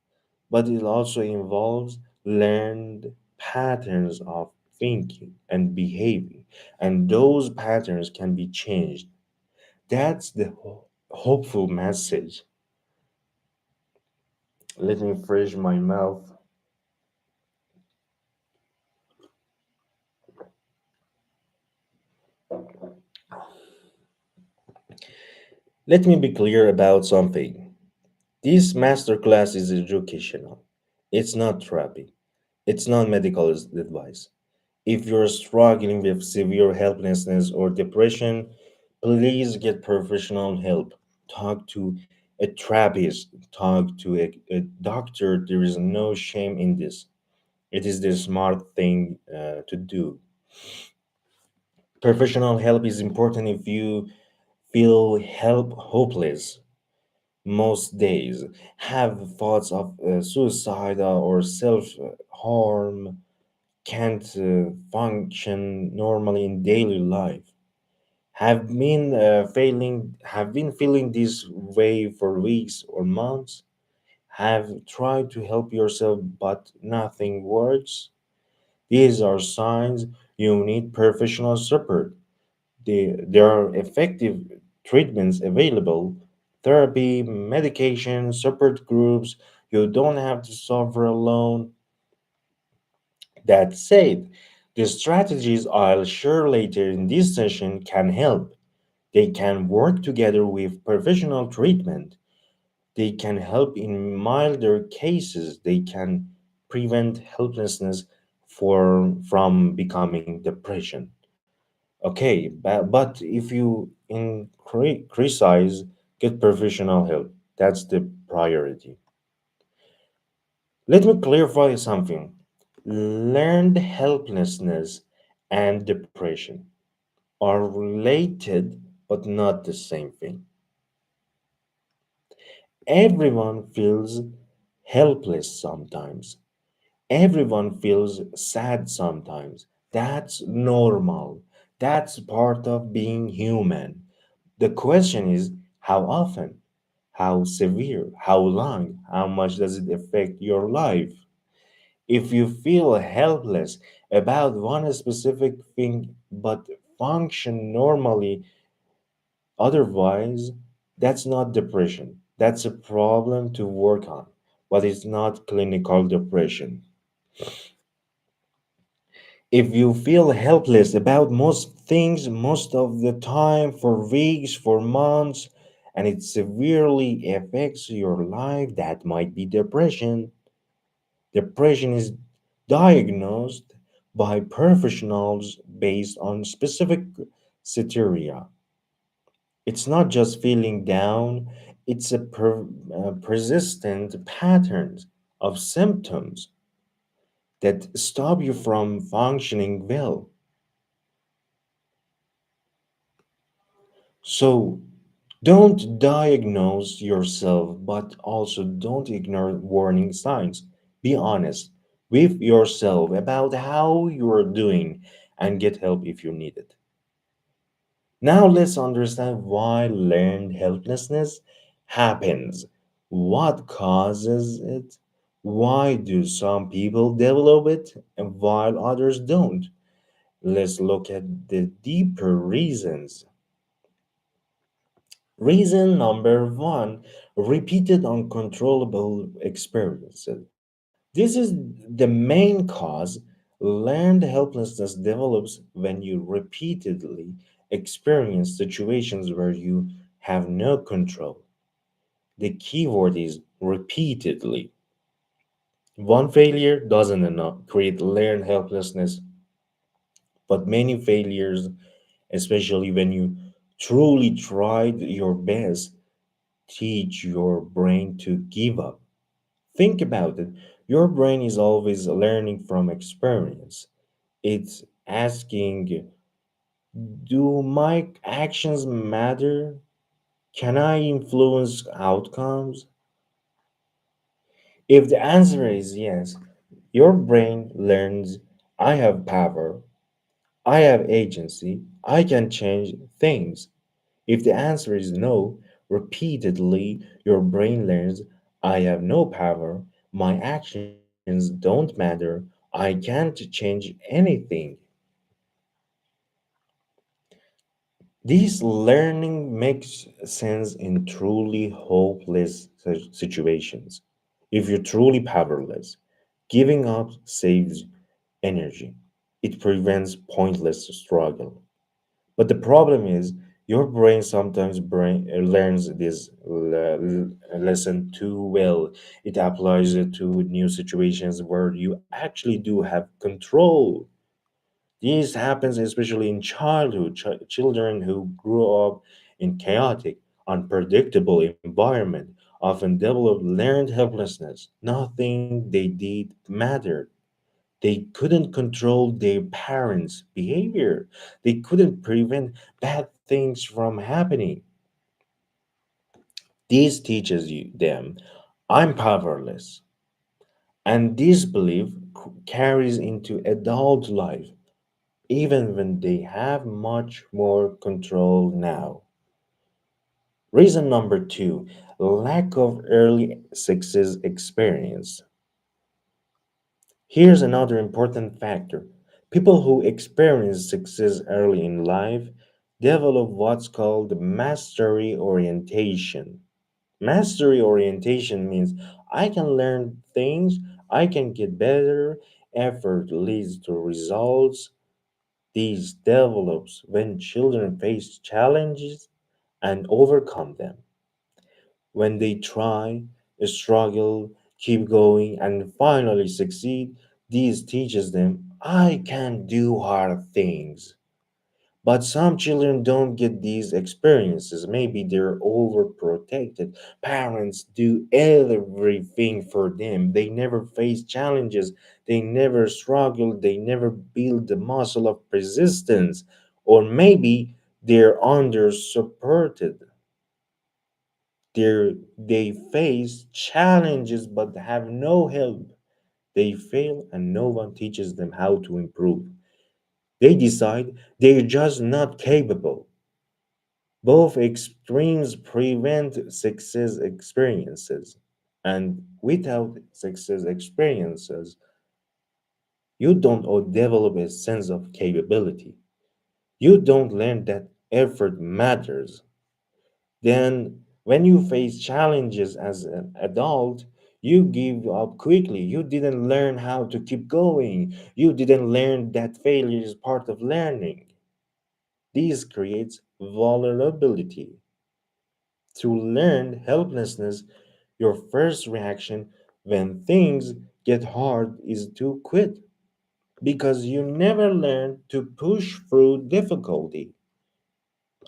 but it also involves learned patterns of thinking and behaving, and those patterns can be changed. That's the hopeful message. Let me fresh my mouth. Let me be clear about something. This masterclass is educational. It's not therapy. It's not medical advice. If you're struggling with severe helplessness or depression, please get professional help. Talk to a therapist, talk to a doctor. There is no shame in this. It is the smart thing to do. Professional help is important if you feel hopeless most days, have thoughts of suicide or self harm, can't function normally in daily life, have been feeling this way for weeks or months, have tried to help yourself but nothing works. These are signs you need professional support. There are effective treatments available: therapy, medication, support groups. You don't have to suffer alone. That said, the strategies I'll share later in this session can help. They can work together with professional treatment. They can help in milder cases. They can prevent helplessness from becoming depression. Okay, but if you criticize, get professional help. That's the priority. Let me clarify something. Learned helplessness and depression are related but not the same thing. Everyone feels helpless sometimes. Everyone feels sad sometimes. That's normal. That's part of being human. The question is how often, how severe, how long, how much does it affect your life? If you feel helpless about one specific thing but function normally otherwise, that's not depression. That's a problem to work on, but it's not clinical depression. If you feel helpless about most things most of the time for weeks, for months, and it severely affects your life, that might be depression. Depression is diagnosed by professionals based on specific criteria. It's not just feeling down, it's a persistent pattern of symptoms that stop you from functioning well. So don't diagnose yourself, but also don't ignore warning signs. Be honest with yourself about how you are doing and get help if you need it. Now let's understand why learned helplessness happens. What causes it? Why do some people develop it and while others don't? Let's look at the deeper reasons. Reason number one, repeated uncontrollable experiences. This is the main cause. Learned helplessness develops when you repeatedly experience situations where you have no control. The key word is repeatedly. One failure doesn't enough create learned helplessness, but many failures, especially when you truly tried your best, teach your brain to give up. Think about it. Your brain is always learning from experience. It's asking, do my actions matter? Can I influence outcomes? If the answer is yes, your brain learns, I have power, I have agency, I can change things. If the answer is no, repeatedly your brain learns, I have no power, my actions don't matter, I can't change anything. This learning makes sense in truly hopeless situations. If you're truly powerless, giving up saves energy. It prevents pointless struggle. But the problem is, your brain sometimes learns this lesson too well. It applies it to new situations where you actually do have control. This happens especially in childhood. Children who grew up in chaotic, unpredictable environment often develop learned helplessness. Nothing they did mattered. They couldn't control their parents' behavior. They couldn't prevent bad things from happening. This teaches them, I'm powerless. And this belief carries into adult life, even when they have much more control now. Reason number two, lack of early success experience. Here's another important factor. People who experience success early in life develop what's called mastery orientation. Mastery orientation means I can learn things, I can get better, effort leads to results. These develops when children face challenges and overcome them. When they try, struggle, keep going, and finally succeed, this teaches them I can do hard things. But some children don't get these experiences. Maybe they're overprotected. Parents do everything for them. They never face challenges. They never struggle. They never build the muscle of persistence. Or maybe they're under supported. They face challenges but have no help. They fail and no one teaches them how to improve. They decide they're just not capable. Both extremes prevent success experiences. And without success experiences, you don't develop a sense of capability. You don't learn that effort matters. Then, when you face challenges as an adult, you give up quickly. You didn't learn how to keep going. You didn't learn that failure is part of learning. This creates vulnerability. To learn helplessness, your first reaction when things get hard is to quit because you never learn to push through difficulty.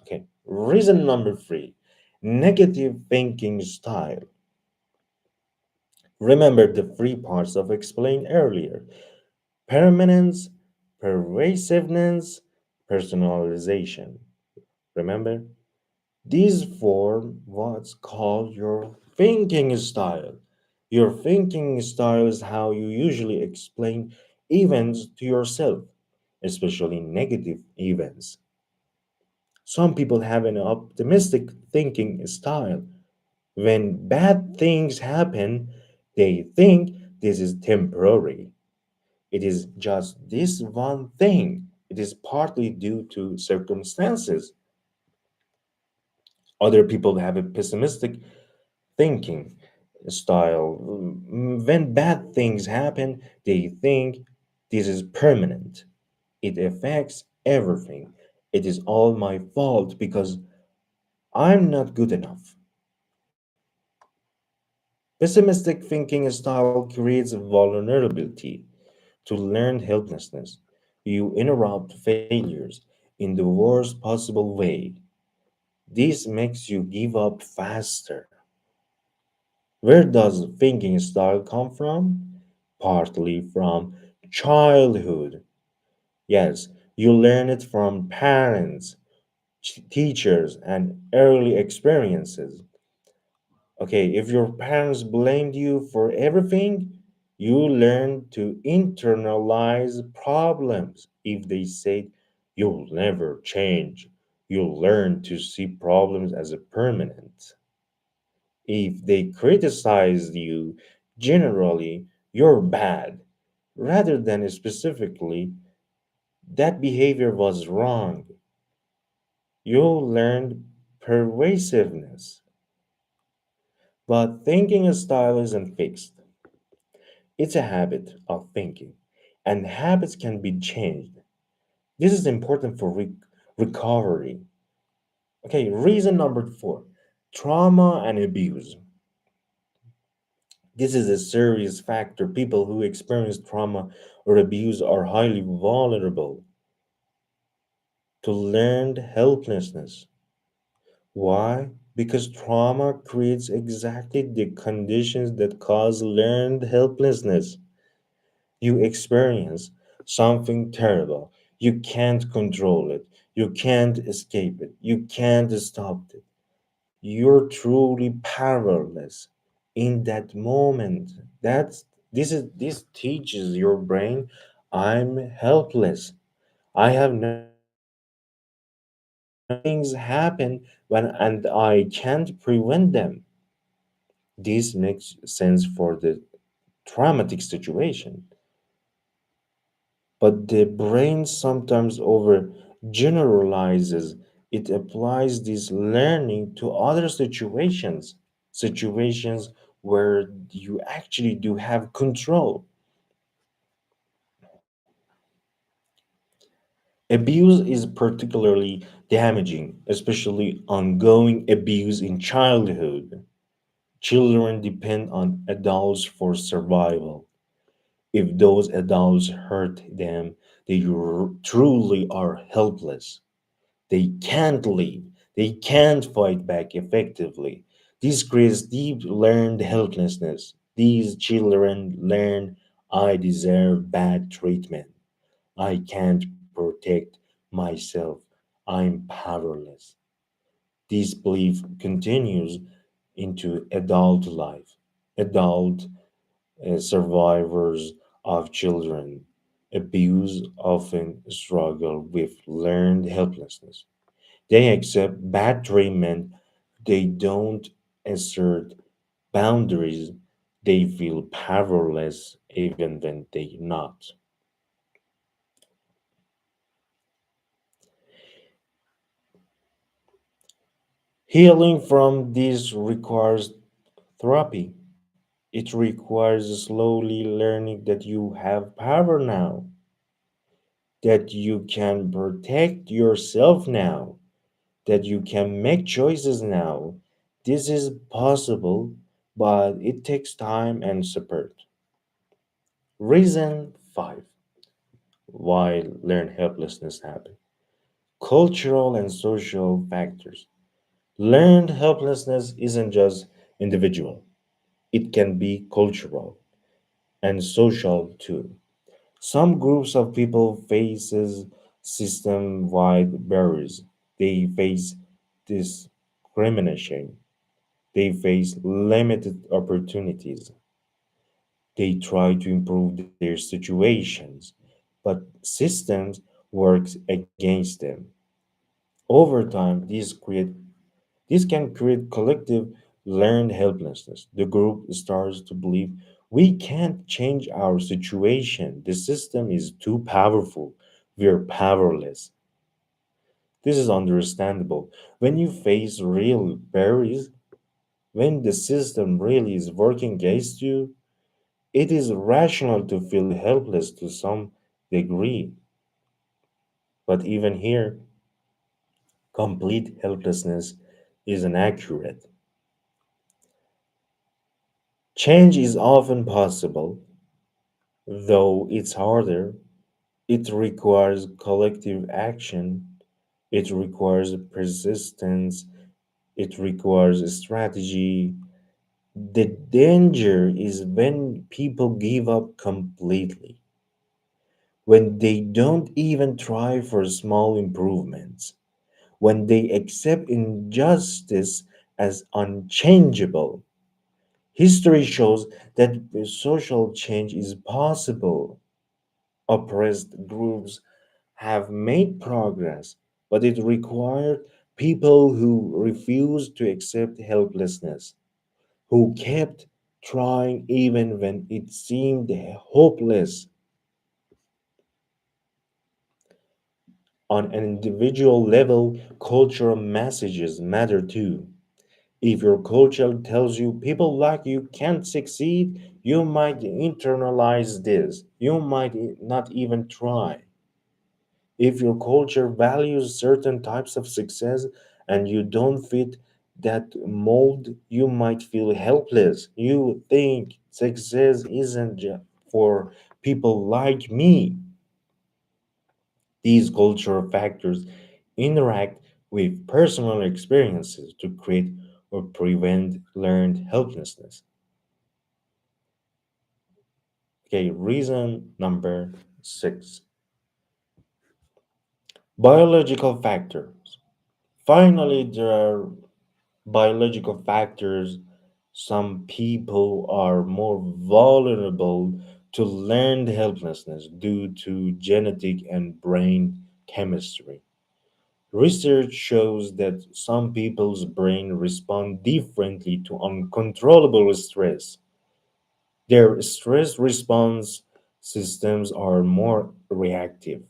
Okay, reason number three, negative thinking style. Remember the three parts of explained earlier: permanence, pervasiveness, personalization. Remember? These form what's called your thinking style. Your thinking style is how you usually explain events to yourself, especially negative events. Some people have an optimistic thinking style. When bad things happen, they think this is temporary. It is just this one thing. It is partly due to circumstances. Other people have a pessimistic thinking style. When bad things happen, they think this is permanent. It affects everything. It is all my fault because I'm not good enough. Pessimistic thinking style creates vulnerability to learned helplessness. You interrupt failures in the worst possible way. This makes you give up faster. Where does thinking style come from? Partly from childhood. Yes, you learn it from parents, teachers, and early experiences. Okay, if your parents blamed you for everything, you learn to internalize problems. If they said you'll never change, you'll learn to see problems as a permanent. If they criticized you, generally, you're bad, rather than specifically, that behavior was wrong. You'll learn pervasiveness. But thinking style isn't fixed. It's a habit of thinking, and habits can be changed. This is important for recovery. Okay, reason number four, trauma and abuse. This is a serious factor. People who experience trauma or abuse are highly vulnerable to learned helplessness. Why? Because trauma creates exactly the conditions that cause learned helplessness. You experience something terrible. You can't control it. You can't escape it. You can't stop it. You're truly powerless in that moment. This teaches your brain I'm helpless. I have nothing to do. Bad things happen when and I can't prevent them. This makes sense for the traumatic situation. But the brain sometimes over generalizes. It applies this learning to other situations where you actually do have control. Abuse is particularly damaging, especially ongoing abuse in childhood. Children depend on adults for survival. If those adults hurt them, they truly are helpless. They can't leave. They can't fight back effectively. This creates deep learned helplessness. These children learn I deserve bad treatment. I can't protect myself. I'm powerless. This belief continues into adult life. Adult survivors of children abuse often struggle with learned helplessness. They accept bad treatment. They don't assert boundaries. They feel powerless even when they not. Healing from this requires therapy. It requires slowly learning that you have power now, that you can protect yourself now, that you can make choices now. This is possible, but it takes time and support. Reason 5 why learned helplessness happen. Cultural and social factors. Learned helplessness isn't just individual. It can be cultural and social too. Some groups of people faces system-wide barriers. They face discrimination. They face limited opportunities. They try to improve their situations, but systems works against them. Over time, this can create collective learned helplessness. The group starts to believe we can't change our situation. The system is too powerful. We're powerless. This is understandable. When you face real barriers, when the system really is working against you, it is rational to feel helpless to some degree. But even here, complete helplessness is inaccurate. Change is often possible, though it's harder. It requires collective action, it requires persistence, it requires strategy. The danger is when people give up completely, when they don't even try for small improvements, when they accept injustice as unchangeable. History shows that social change is possible. Oppressed groups have made progress, but it required people who refused to accept helplessness, who kept trying even when it seemed hopeless. On an individual level, cultural messages matter too. If your culture tells you people like you can't succeed, you might internalize this. You might not even try. If your culture values certain types of success and you don't fit that mold, you might feel helpless. You think success isn't for people like me. These cultural factors interact with personal experiences to create or prevent learned helplessness. Okay, reason number six, biological factors. Finally, there are biological factors. Some people are more vulnerable to learned helplessness due to genetic and brain chemistry. Research shows that some people's brain respond differently to uncontrollable stress. Their stress response systems are more reactive.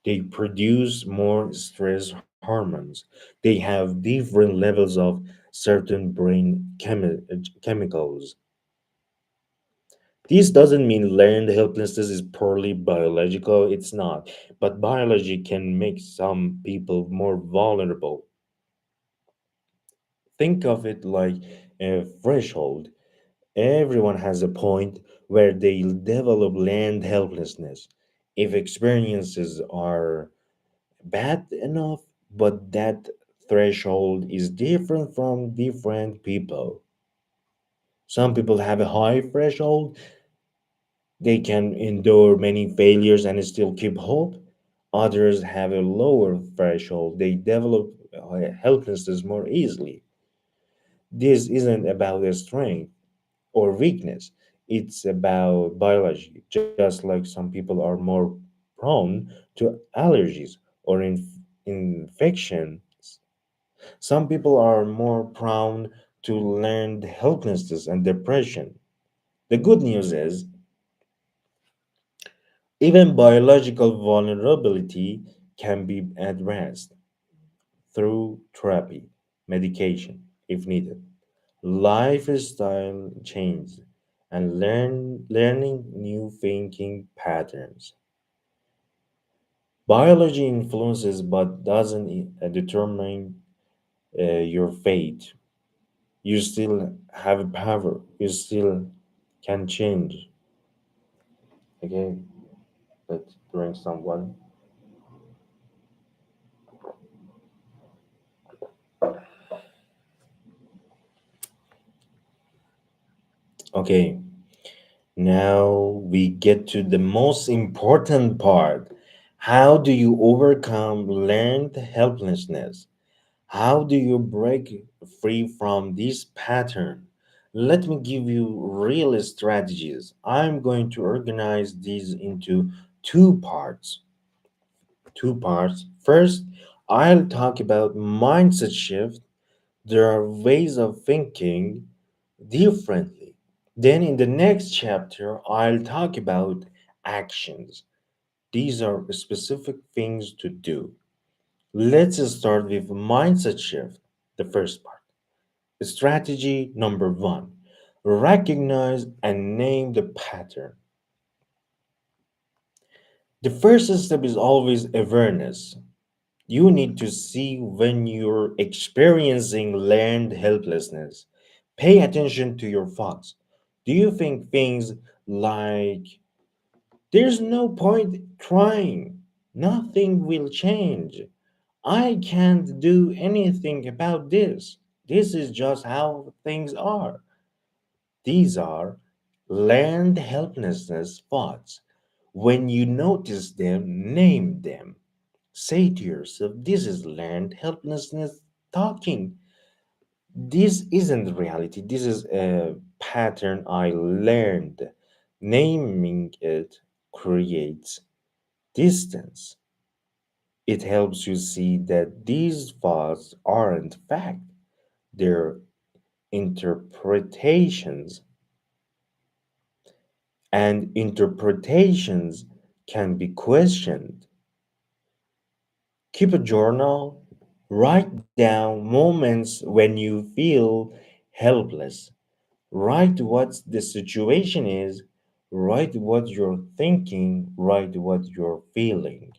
They produce more stress hormones. They have different levels of certain brain chemicals. This doesn't mean learned helplessness is purely biological, it's not. But biology can make some people more vulnerable. Think of it like a threshold. Everyone has a point where they develop learned helplessness. If experiences are bad enough, but that threshold is different from different people. Some people have a high threshold, they can endure many failures and still keep hope. Others have a lower threshold, they develop helplessness more easily. This isn't about their strength or weakness, it's about biology. Just like some people are more prone to allergies or infections, some people are more prone to learned helplessness and depression. The good news is, even biological vulnerability can be addressed through therapy, medication, if needed, lifestyle change, and learning new thinking patterns. Biology influences but doesn't determine your fate. You still have power. You still can change. Okay, let's drink someone. Okay, now we get to the most important part. How do you overcome learned helplessness? How do you break free from this pattern? Let me give you real strategies. I'm going to organize these into two parts. Two parts. First, I'll talk about mindset shift. There are ways of thinking differently. Then, in the next chapter, I'll talk about actions. These are specific things to do. Let's start with mindset shift, the first part. Strategy number one, recognize and name the pattern. The first step is always awareness. You need to see when you're experiencing learned helplessness. Pay attention to your thoughts. Do you think things like, there's no point trying, nothing will change, I can't do anything about this, this is just how things are? These are learned helplessness thoughts. When you notice them, name them. Say to yourself, this is learned helplessness talking. This isn't reality. This is a pattern I learned. Naming it creates distance. It helps you see that these thoughts aren't fact, they're interpretations, and interpretations can be questioned. Keep a journal, write down moments when you feel helpless. Write what the situation is, write what you're thinking, write what you're feeling.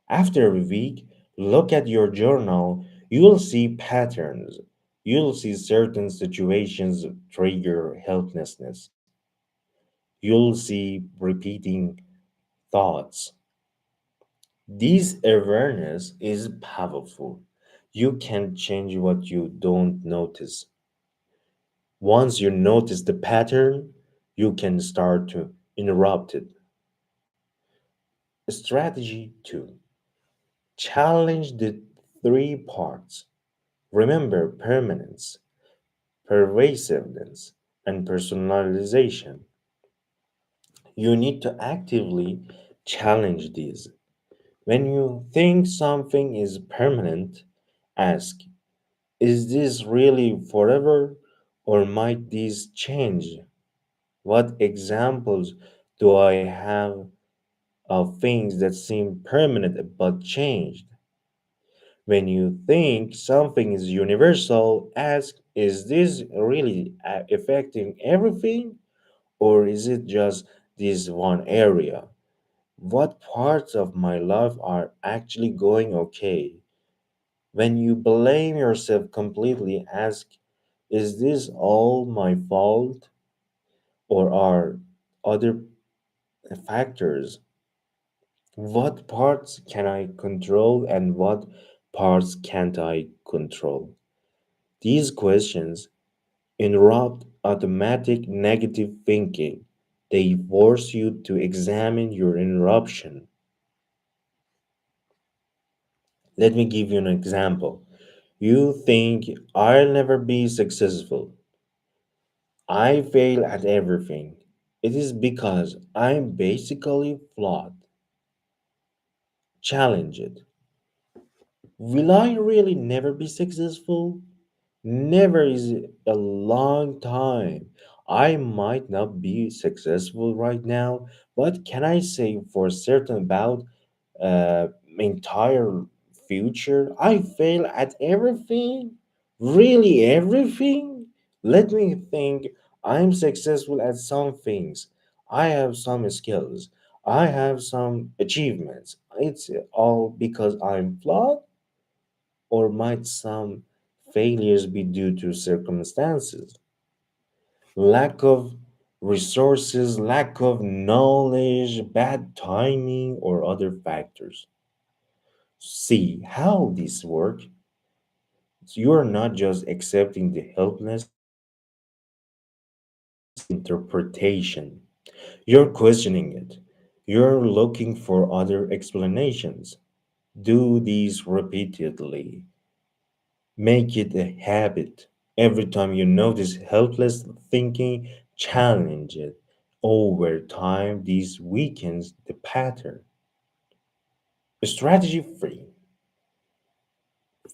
After a week, look at your journal, you'll see patterns. You'll see certain situations trigger helplessness. You'll see repeating thoughts. This awareness is powerful. You can change what you don't notice. Once you notice the pattern, you can start to interrupt it. Strategy 2, challenge the three parts. Remember permanence, pervasiveness, and personalization. You need to actively challenge these. When you think something is permanent, ask, is this really forever or might these change? What examples do I have of things that seem permanent but changed? When you think something is universal, ask, is this really affecting everything or is it just this one area? What parts of my life are actually going okay? When you blame yourself completely, ask, is this all my fault or are other factors? What parts can I control and what parts can't I control? These questions interrupt automatic negative thinking. They force you to examine your interruption. Let me give you an example. You think, I'll never be successful. I fail at everything. It is because I'm basically flawed. Challenge it. Will I really never be successful? Never is a long time. I might not be successful right now, but can I say for certain about entire future? I fail at everything? Really, everything? Let me think. I'm successful at some things. I have some skills. I have some achievements. It's all because I'm flawed? Or might some failures be due to circumstances, lack of resources, lack of knowledge, bad timing, or other factors? See how this works. You're not just accepting the helplessness, you're interpretation. You're questioning it. You're looking for other explanations. Do these repeatedly. Make it a habit. Every time you notice helpless thinking, challenge it. Over time, this weakens the pattern. Strategy 3,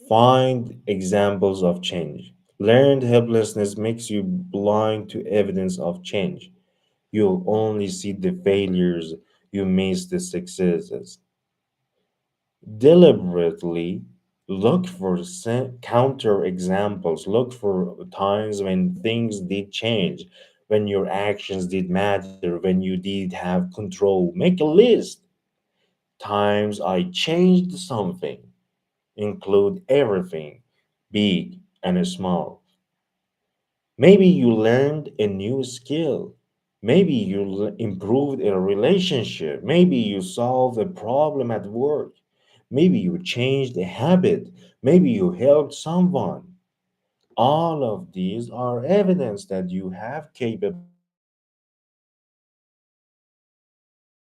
find examples of change. Learned helplessness makes you blind to evidence of change. You only see the failures, you miss the successes. Deliberately look for counter examples, look for times when things did change, when your actions did matter, when you did have control. Make a list. Times I changed something, include everything, big and small. Maybe you learned a new skill. Maybe you improved a relationship. Maybe you solved a problem at work. Maybe you changed a habit. Maybe you helped someone. All of these are evidence that you have capability,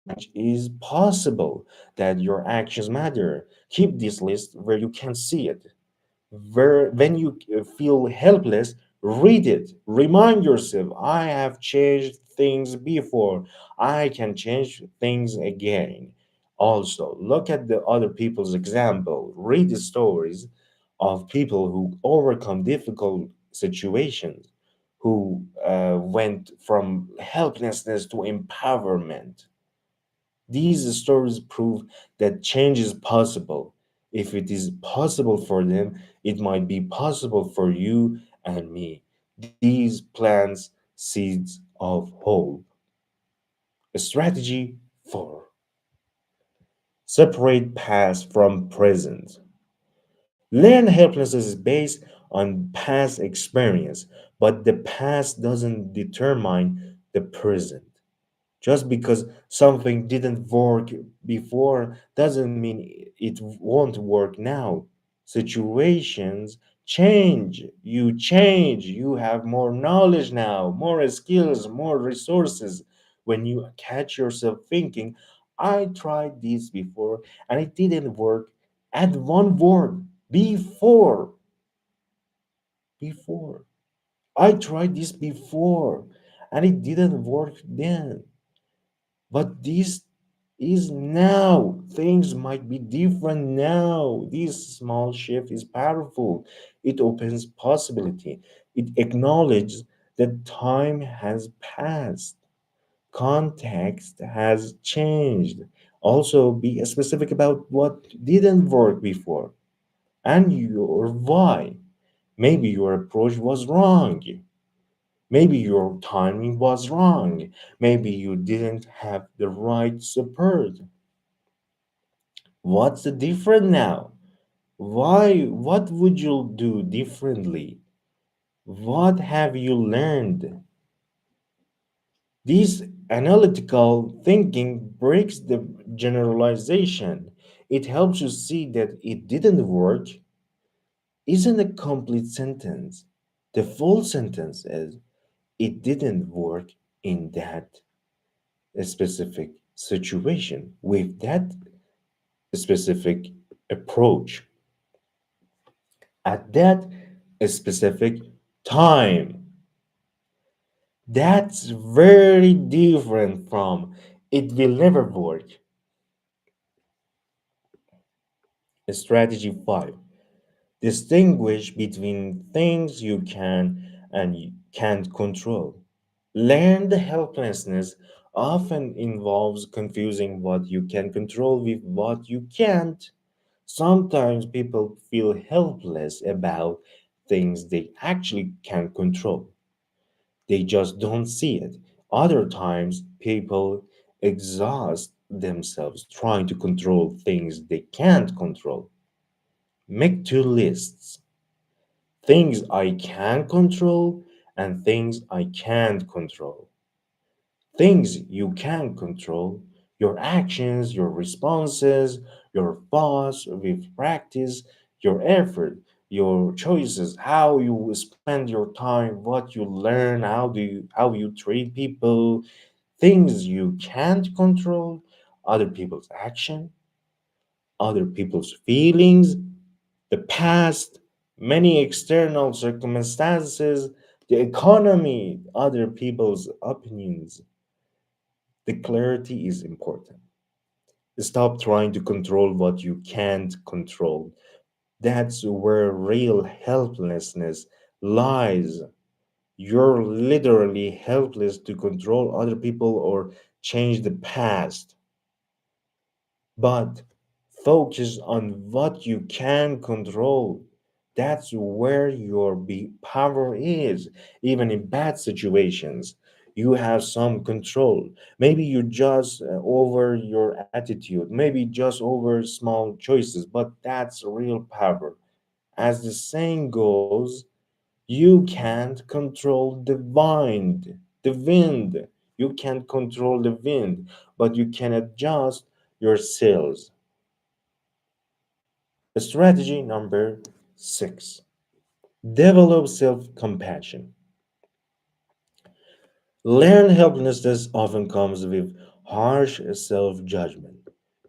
that change is possible, that your actions matter. Keep this list where you can see it. When you feel helpless, read it. Remind yourself, I have changed things before. I can change things again. Also, look at the other people's example. Read the stories of people who overcome difficult situations, who went from helplessness to empowerment. These stories prove that change is possible. If it is possible for them, it might be possible for you and me. These plants seeds of hope. Strategy 4: separate past from present. Learn helplessness is based on past experience, but the past doesn't determine the present. Just because something didn't work before doesn't mean it won't work now. Situations change, you have more knowledge now, more skills, more resources. When you catch yourself thinking, I tried this before and it didn't work, add one word: before. Before. I tried this before and it didn't work then. But this is now. Things might be different now. This small shift is powerful. It opens possibility. It acknowledges that time has passed. Context has changed. Also, be specific about what didn't work before and your why. Maybe your approach was wrong. Maybe your timing was wrong. Maybe you didn't have the right support. What's the different now? Why? What would you do differently? What have you learned? This analytical thinking breaks the generalization. It helps you see that it didn't work isn't a complete sentence. The full sentence is it didn't work in that specific situation with that specific approach at that specific time. That's very different from it will never work. Strategy 5: distinguish between things you can and you can't control. Learned helplessness often involves confusing what you can control with what you can't. Sometimes people feel helpless about things they actually can control. They just don't see it. Other times, people exhaust themselves trying to control things they can't control. Make two lists: things I can control and things I can't control. Things you can control: your actions, your responses, your thoughts with practice, your effort, your choices, how you spend your time, what you learn, how you treat people. Things you can't control: other people's action, other people's feelings, the past, many external circumstances, the economy, other people's opinions. The clarity is important. Stop trying to control what you can't control. That's where real helplessness lies. You're literally helpless to control other people or change the past. But Focus on what you can control. That's where your power is. Even in bad situations, you have some control. Maybe you just over your attitude, maybe just over small choices, but that's real power. As the saying goes, you can't control the wind. You can't control the wind, but you can adjust your sails. Strategy number 6: develop self compassion. Learned helplessness often comes with harsh self judgment.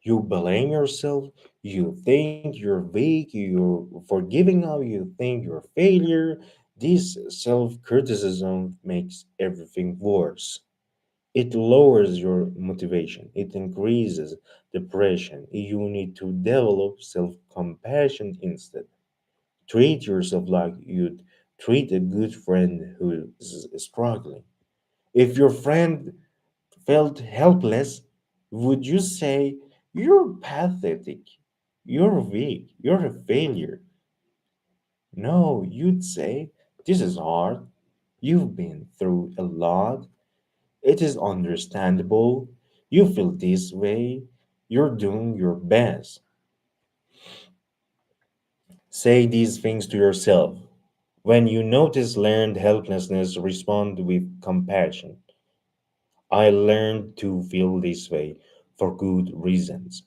You blame yourself, you think you're weak, you're forgiving up, you think you're a failure. This self criticism makes everything worse. It lowers your motivation, it increases depression. You need to develop self compassion instead. Treat yourself like you'd treat a good friend who is struggling. If your friend felt helpless, would you say, "You're pathetic, you're weak, you're a failure"? No, you'd say, "This is hard. You've been through a lot. It is understandable. You feel this way. You're doing your best." Say these things to yourself. When you notice learned helplessness, respond with compassion. I learned to feel this way for good reasons.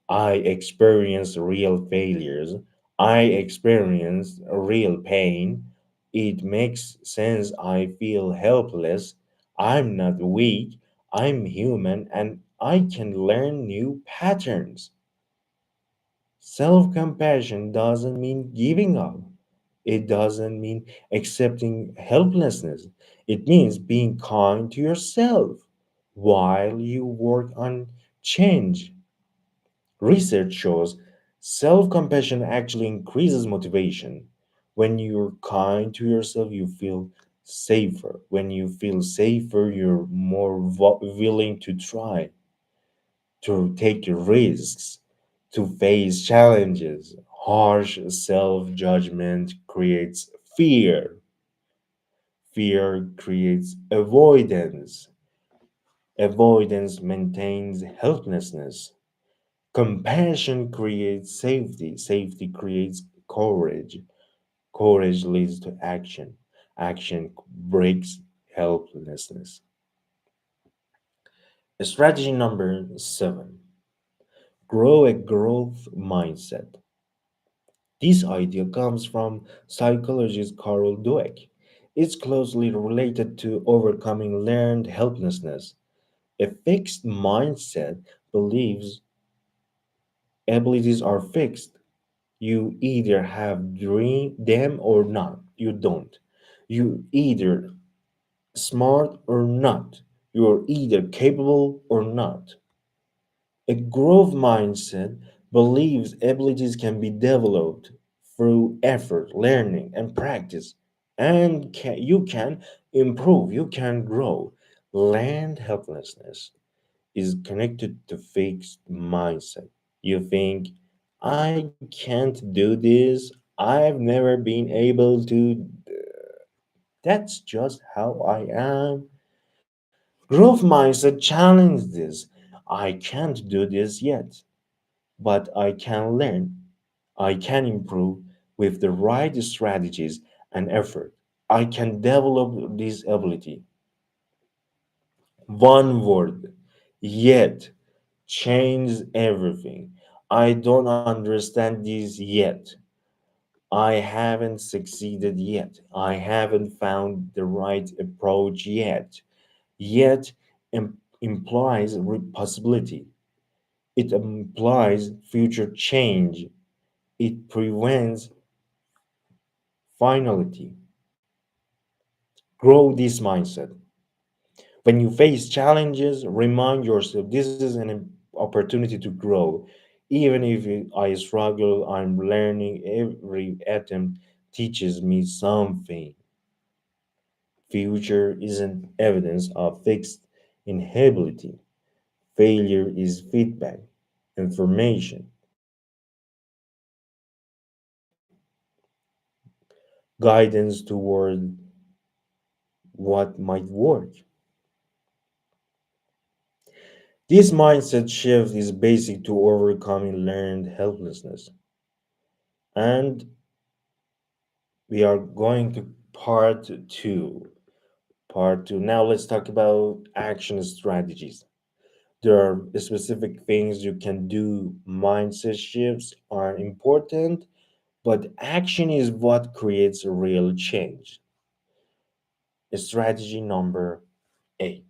I experienced real failures. I experienced real pain. It makes sense. I feel helpless. I'm not weak. I'm human and I can learn new patterns. Self compassion doesn't mean giving up. It doesn't mean accepting helplessness. It means being kind to yourself while you work on change. Research shows self compassion actually increases motivation. When you're kind to yourself, you feel safer. When you feel safer, you're more willing to try, to take risks, to face challenges. Harsh self judgment creates fear. Fear creates avoidance. Avoidance maintains helplessness. Compassion creates safety. Safety creates courage. Courage leads to action. Action breaks helplessness. Strategy number 7: grow a growth mindset. This idea comes from psychologist Carol Dweck. It's closely related to overcoming learned helplessness. A fixed mindset believes abilities are fixed. You either have dream them or not. You don't. You either smart or not. You're either capable or not. A growth mindset believes abilities can be developed through effort, learning, and practice, and you can improve, you can grow. Learned helplessness is connected to fixed mindset. You think, "I can't do this, I've never been able to, that's just how I am." Growth mindset challenges this. "I can't do this yet, but I can learn. I can improve with the right strategies and effort. I can develop this ability." One word, yet, changes everything. I don't understand this yet. I haven't succeeded yet. I haven't found the right approach yet. Yet implies possibility. It implies future change. It prevents finality. Grow this mindset. When you face challenges, remind yourself this is an opportunity to grow. Even if I struggle, I'm learning. Every attempt teaches me something. Future isn't evidence of fixed inability. Failure is feedback, information. guidance toward what might work. This mindset shift is basic to overcoming learned helplessness. And we are going to part two. Part two. Now let's talk about action strategies. There are specific things you can do. Mindset shifts are important, but action is what creates real change. Strategy number 8.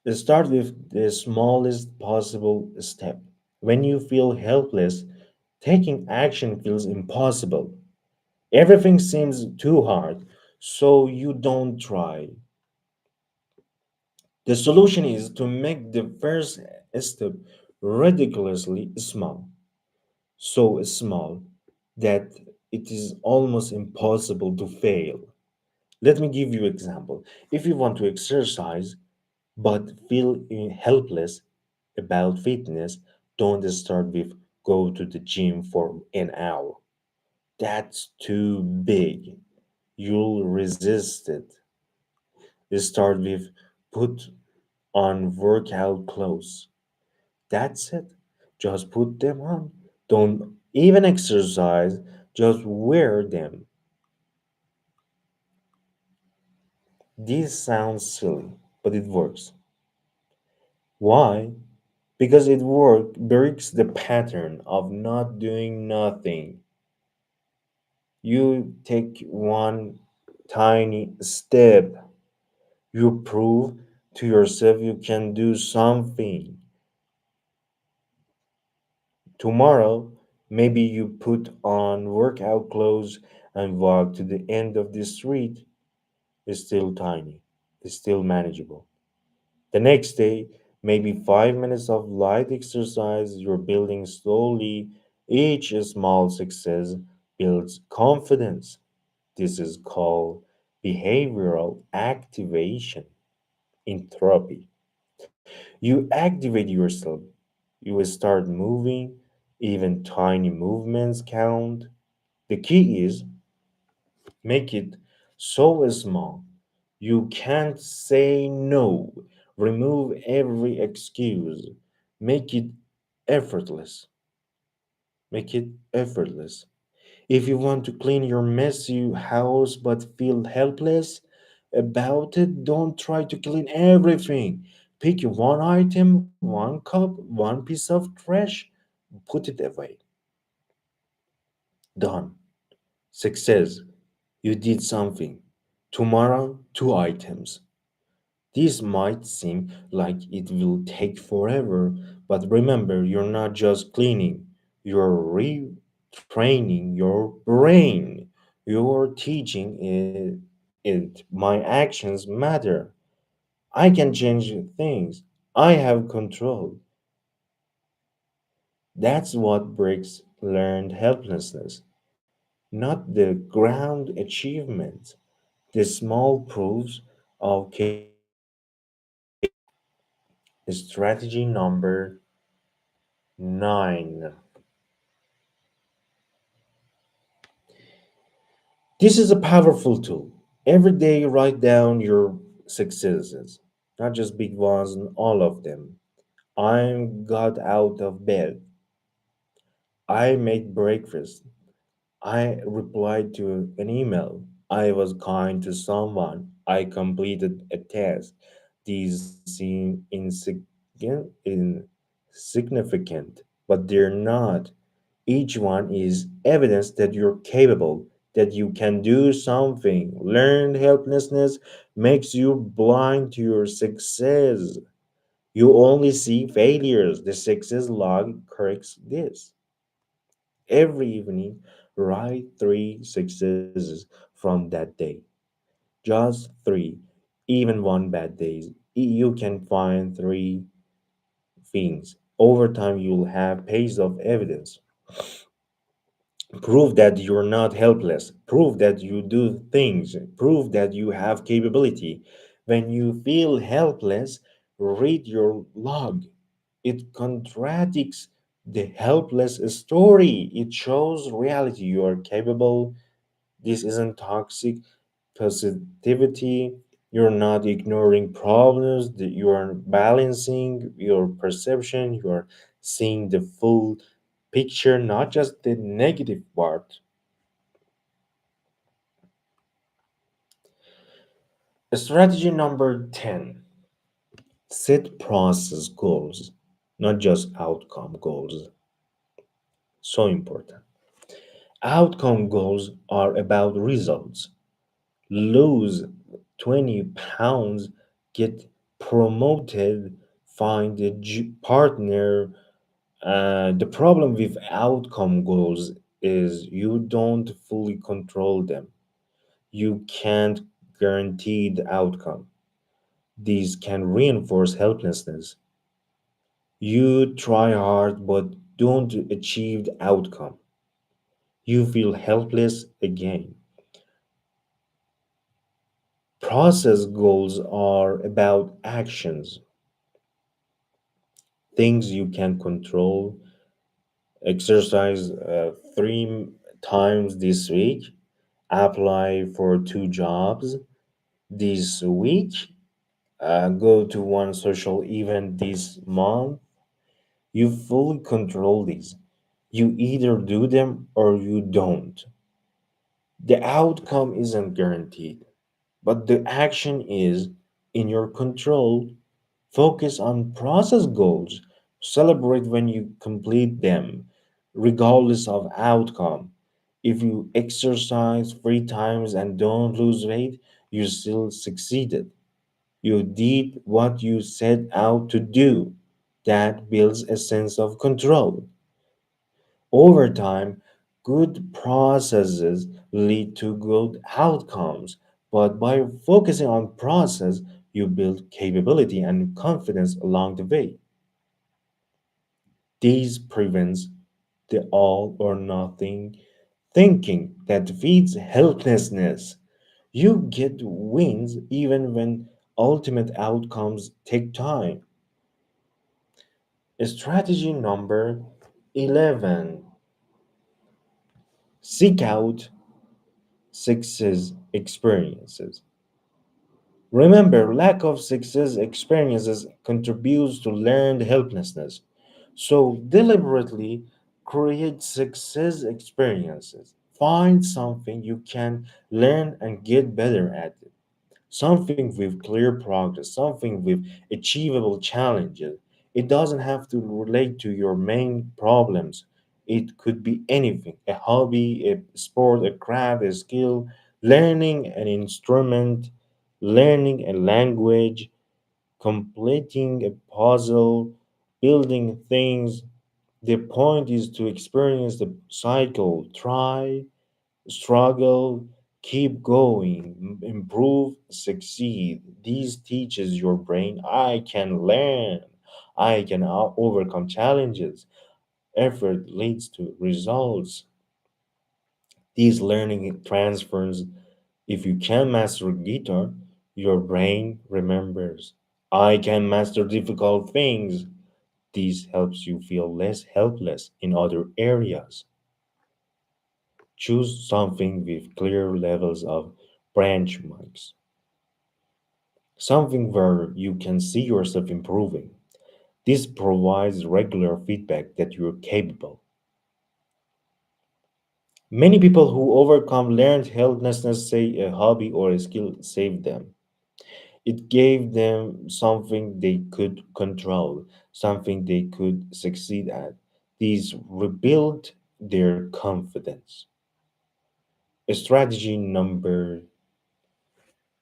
Let's start with the smallest possible step. When you feel helpless, taking action feels impossible. Everything seems too hard, so you don't try. The solution is to make the first step ridiculously small, so small that it is almost impossible to fail. Let me give you an example. If you want to exercise but feel helpless about fitness, don't start with go to the gym for an hour. That's too big. You'll resist it. Start with put on workout clothes. That's it. Just put them on. Don't even exercise, just wear them. This sounds silly, but it works. Why? Because it breaks the pattern of not doing nothing. You take one tiny step. You prove to yourself you can do something. Tomorrow, maybe you put on workout clothes and walk to the end of the street. It's still tiny, it's still manageable. The next day, maybe 5 minutes of light exercise, you're building slowly. Each small success builds confidence. This is called behavioral activation in therapy. You activate yourself, you will start moving, even tiny movements count. The key is make it so small you can't say no. Remove every excuse. Make it effortless. Make it effortless. If you want to clean your messy house but feel helpless about it, don't try to clean everything. Pick one item, one cup, one piece of trash, put it away. Done. Success. You did something. Tomorrow, two items. This might seem like it will take forever, but remember, you're not just cleaning, you're retraining your brain. You're teaching it my actions matter. I can change things. I have control. That's what breaks learned helplessness, not the ground achievements, the small proofs of capability. Strategy number 9. This is a powerful tool. Every day, write down your successes, not just big ones, and all of them. I got out of bed. I made breakfast. I replied to an email. I was kind to someone. I completed a task. These seem insignificant, but they're not. Each one is evidence that you're capable, that you can do something. Learned helplessness makes you blind to your success. You only see failures. The success log corrects this. Every evening, write 3 successes from that day. Just 3. Even one bad day. You can find 3 things. Over time, you'll have pages of evidence. Prove that you're not helpless. Prove that you do things. Prove that you have capability. When you feel helpless, read your log. It contradicts the helpless story. It shows reality. You are capable. This isn't toxic positivity. You're not ignoring problems, that you are balancing your perception, you are seeing the full picture, not just the negative part. Strategy number 10, set process goals, not just outcome goals. So important. Outcome goals are about results. Lose 20 pounds, get promoted, find a partner. The problem with outcome goals is you don't fully control them. You can't guarantee the outcome. These can reinforce helplessness. You try hard but don't achieve the outcome. You feel helpless again. Process goals are about actions, things you can control. Exercise 3 times this week, apply for 2 jobs this week, go to one social event this month. You fully control these. You either do them or you don't. The outcome isn't guaranteed, but the action is in your control. Focus on process goals. Celebrate when you complete them, regardless of outcome. If you exercise 3 times and don't lose weight, you still succeeded. You did what you set out to do. That builds a sense of control. Over time, good processes lead to good outcomes, but by focusing on process, you build capability and confidence along the way. This prevents the all or nothing thinking that feeds helplessness. You get wins even when ultimate outcomes take time. Strategy number 11, seek out success experiences. Remember, lack of success experiences contributes to learned helplessness. So, deliberately create success experiences. Find something you can learn and get better at it. Something with clear progress, something with achievable challenges. It doesn't have to relate to your main problems. It could be anything, a hobby, a sport, a craft, a skill, learning an instrument, learning a language, completing a puzzle, building things. The point is to experience the cycle. Try, struggle, keep going, improve, succeed. These teaches your brain I can learn, I can overcome challenges. Effort leads to results. These learning transfers. If you can master guitar, your brain remembers. I can master difficult things. This helps you feel less helpless in other areas. Choose something with clear levels of branch marks, something where you can see yourself improving. This provides regular feedback that you're capable. Many people who overcome learned helplessness say a hobby or a skill saved them. It gave them something they could control, something they could succeed at. These rebuilt their confidence. Strategy number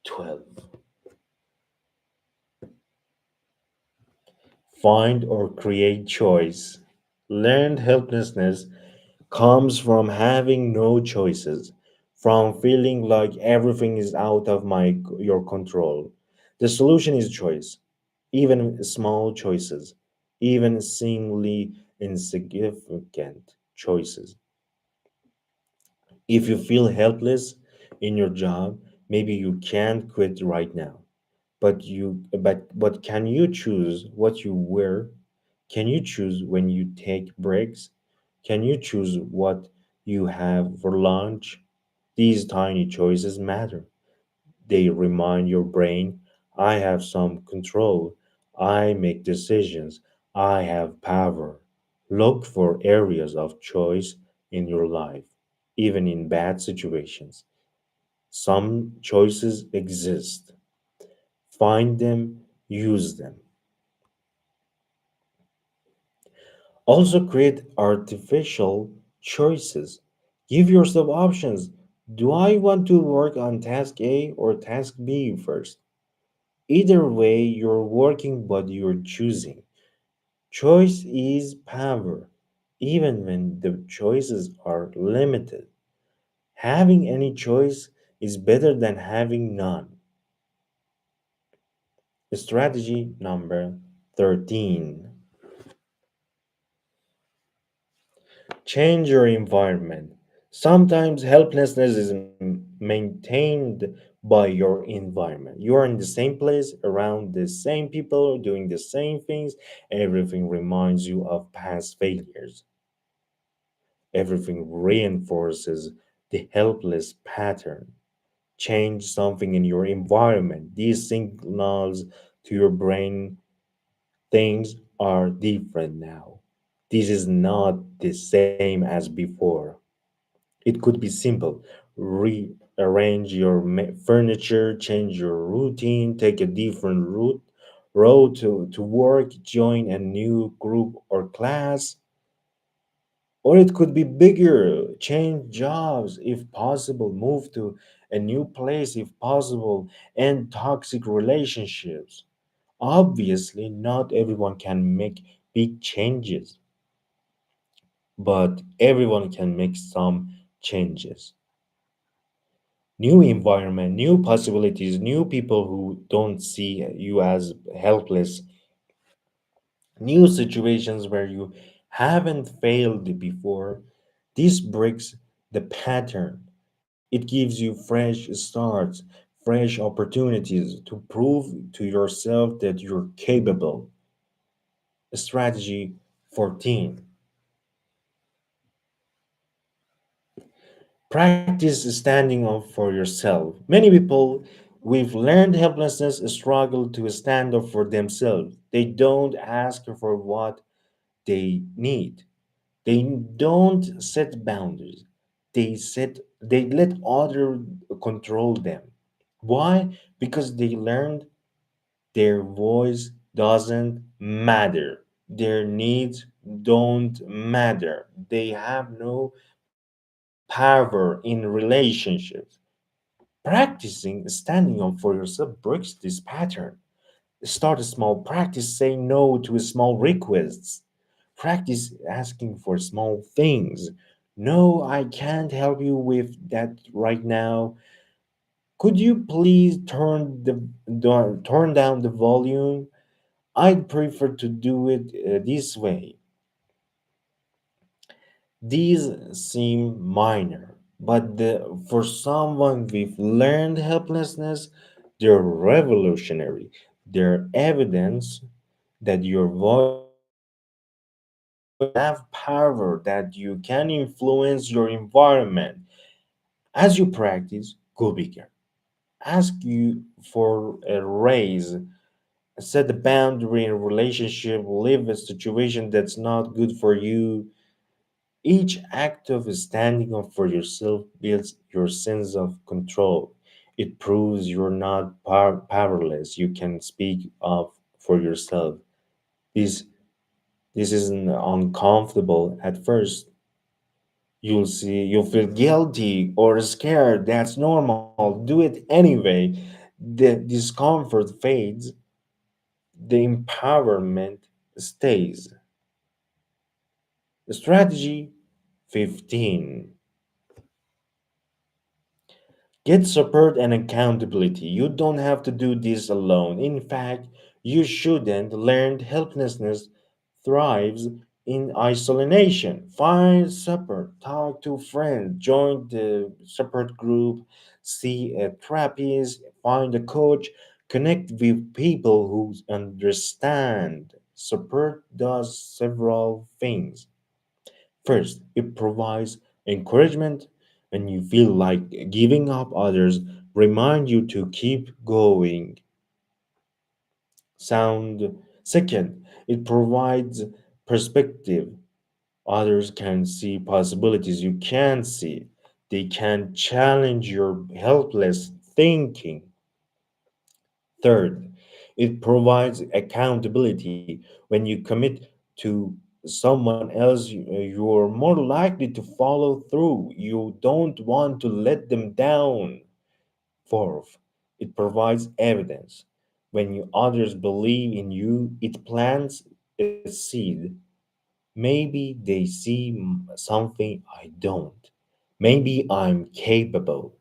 12, find or create choice. Learned helplessness comes from having no choices, from feeling like everything is out of your control. The solution is choice, even small choices, even seemingly insignificant choices. If you feel helpless in your job, maybe you can't quit right now. But can you choose what you wear? Can you choose when you take breaks? Can you choose what you have for lunch? These tiny choices matter. They remind your brain, I have some control, I make decisions, I have power. Look for areas of choice in your life, even in bad situations. Some choices exist. Find them, use them. Also, create artificial choices. Give yourself options. Do I want to work on task A or task B first? Either way, you're working, but you're choosing. Choice is power, even when the choices are limited. Having any choice is better than having none. Strategy number 13. Change your environment. Sometimes helplessness is maintained by your environment. You are in the same place, around the same people, doing the same things. Everything reminds you of past failures. Everything reinforces the helpless pattern. Change something in your environment. These signals to your brain things are different now. This is not the same as before. It could be simple. Rearrange your furniture, change your routine, take a different road to work, join a new group or class. Or it could be bigger, change jobs if possible, move to a new place if possible, end toxic relationships. Obviously, not everyone can make big changes, but everyone can make some changes. New environment, new possibilities, new people who don't see you as helpless, new situations where you haven't failed before. This breaks the pattern. It gives you fresh starts, fresh opportunities to prove to yourself that you're capable. Strategy 14. Practice standing up for yourself. Many people with learned helplessness struggle to stand up for themselves. They don't ask for what they need. They don't set boundaries. They let others control them. Why? Because they learned their voice doesn't matter. Their needs don't matter. They have no power in relationships. Practicing standing up for yourself breaks this pattern. Start small. Practice saying no to small requests. Practice asking for small things. No, I can't help you with that right now. Could you please turn down the volume? I'd prefer to do it this way. These seem minor, but for someone with learned helplessness, they're revolutionary. They're evidence that your voice matters, that you have power, that you can influence your environment. As you practice, go bigger. Ask you for a raise, set a boundary in a relationship, leave a situation that's not good for you. Each act of standing up for yourself builds your sense of control. It proves you're not powerless. You can speak up for yourself. This this isn't uncomfortable at first. You'll feel guilty or scared. That's normal. Do it anyway. The discomfort fades, the empowerment stays. Strategy 15. Get support and accountability. You don't have to do this alone. In fact, you shouldn't. Learned helplessness thrives in isolation. Find support, talk to friends, join the support group, see a therapist, find a coach, connect with people who understand. Support does several things. First, it provides encouragement. When you feel like giving up, others remind you to keep going. Sound. Second, it provides perspective. Others can see possibilities you can't see. They can challenge your helpless thinking. Third, it provides accountability. When you commit to someone else, you're more likely to follow through. You don't want to let them down. Fourth, it provides evidence. When you others believe in you, it plants a seed. Maybe they see something I don't. Maybe I'm capable.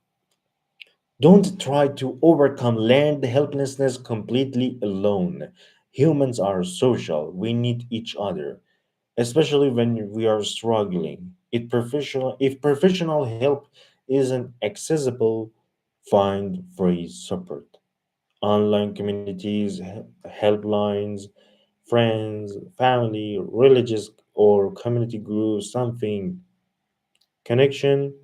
Don't try to overcome learned helplessness completely alone. Humans are social. We need each other, especially when we are struggling. If professional help isn't accessible, find free support. Online communities, helplines, friends, family, religious or community groups, something. Connection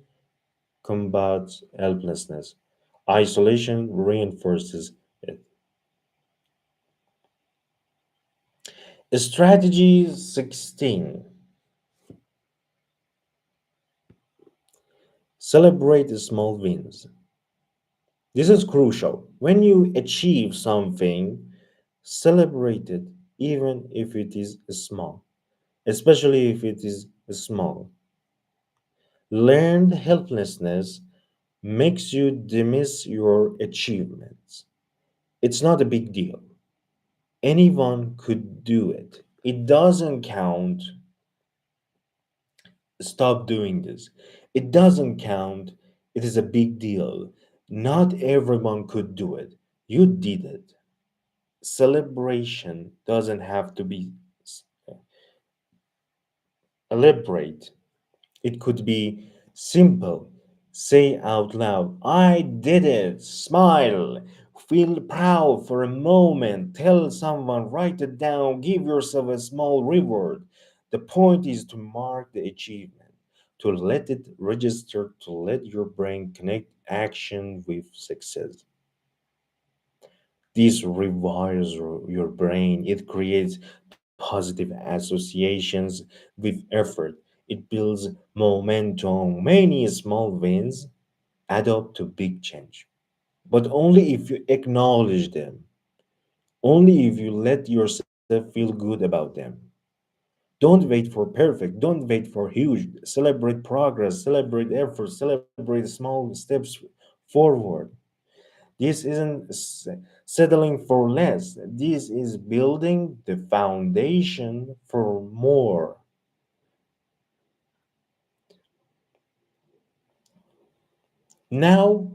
combats helplessness. Isolation reinforces it. Strategy 16. Celebrate the small wins. This is crucial. When you achieve something, celebrate it, even if it is small, especially if it is small. Learned helplessness makes you dismiss your achievements. It's not a big deal. Anyone could do it. It doesn't count. Stop doing this. It doesn't count. It is a big deal. Not everyone could do it. You did it. Celebration doesn't have to be elaborate. It could be simple. Say out loud, I did it. Smile. Feel proud for a moment. Tell someone, write it down. Give yourself a small reward. The point is to mark the achievement, to let it register, to let your brain connect action with success. This rewires your brain. It creates positive associations with effort. It builds momentum. Many small wins add up to big change. But only if you acknowledge them. Only if you let yourself feel good about them. Don't wait for perfect. Don't wait for huge. Celebrate progress. Celebrate effort. Celebrate small steps forward. This isn't settling for less. This is building the foundation for more. Now,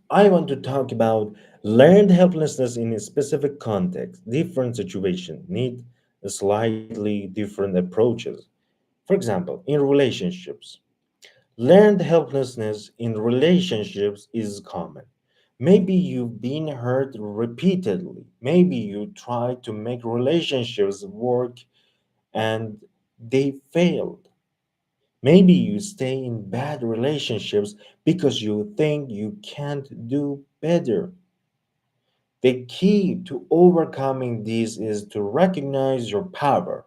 I want to talk about learned helplessness in a specific context. Different situations need slightly different approaches. For example, in relationships, learned helplessness in relationships is common. Maybe you've been hurt repeatedly. Maybe you try to make relationships work and they failed. Maybe you stay in bad relationships because you think you can't do better. The key to overcoming this is to recognize your power.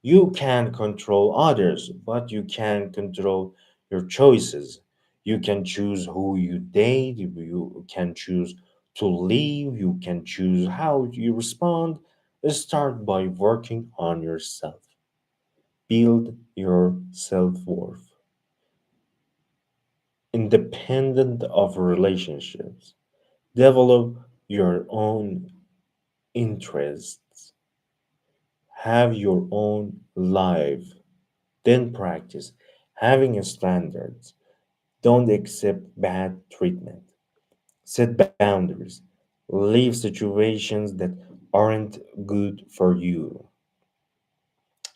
You can't control others, but you can control your choices. You can choose who you date, you can choose to leave, you can choose how you respond. Start by working on yourself. Build your self worth, independent of relationships. Develop your own interests. Have your own life. Then practice having a standards. Don't accept bad treatment. Set boundaries. Leave situations that aren't good for you.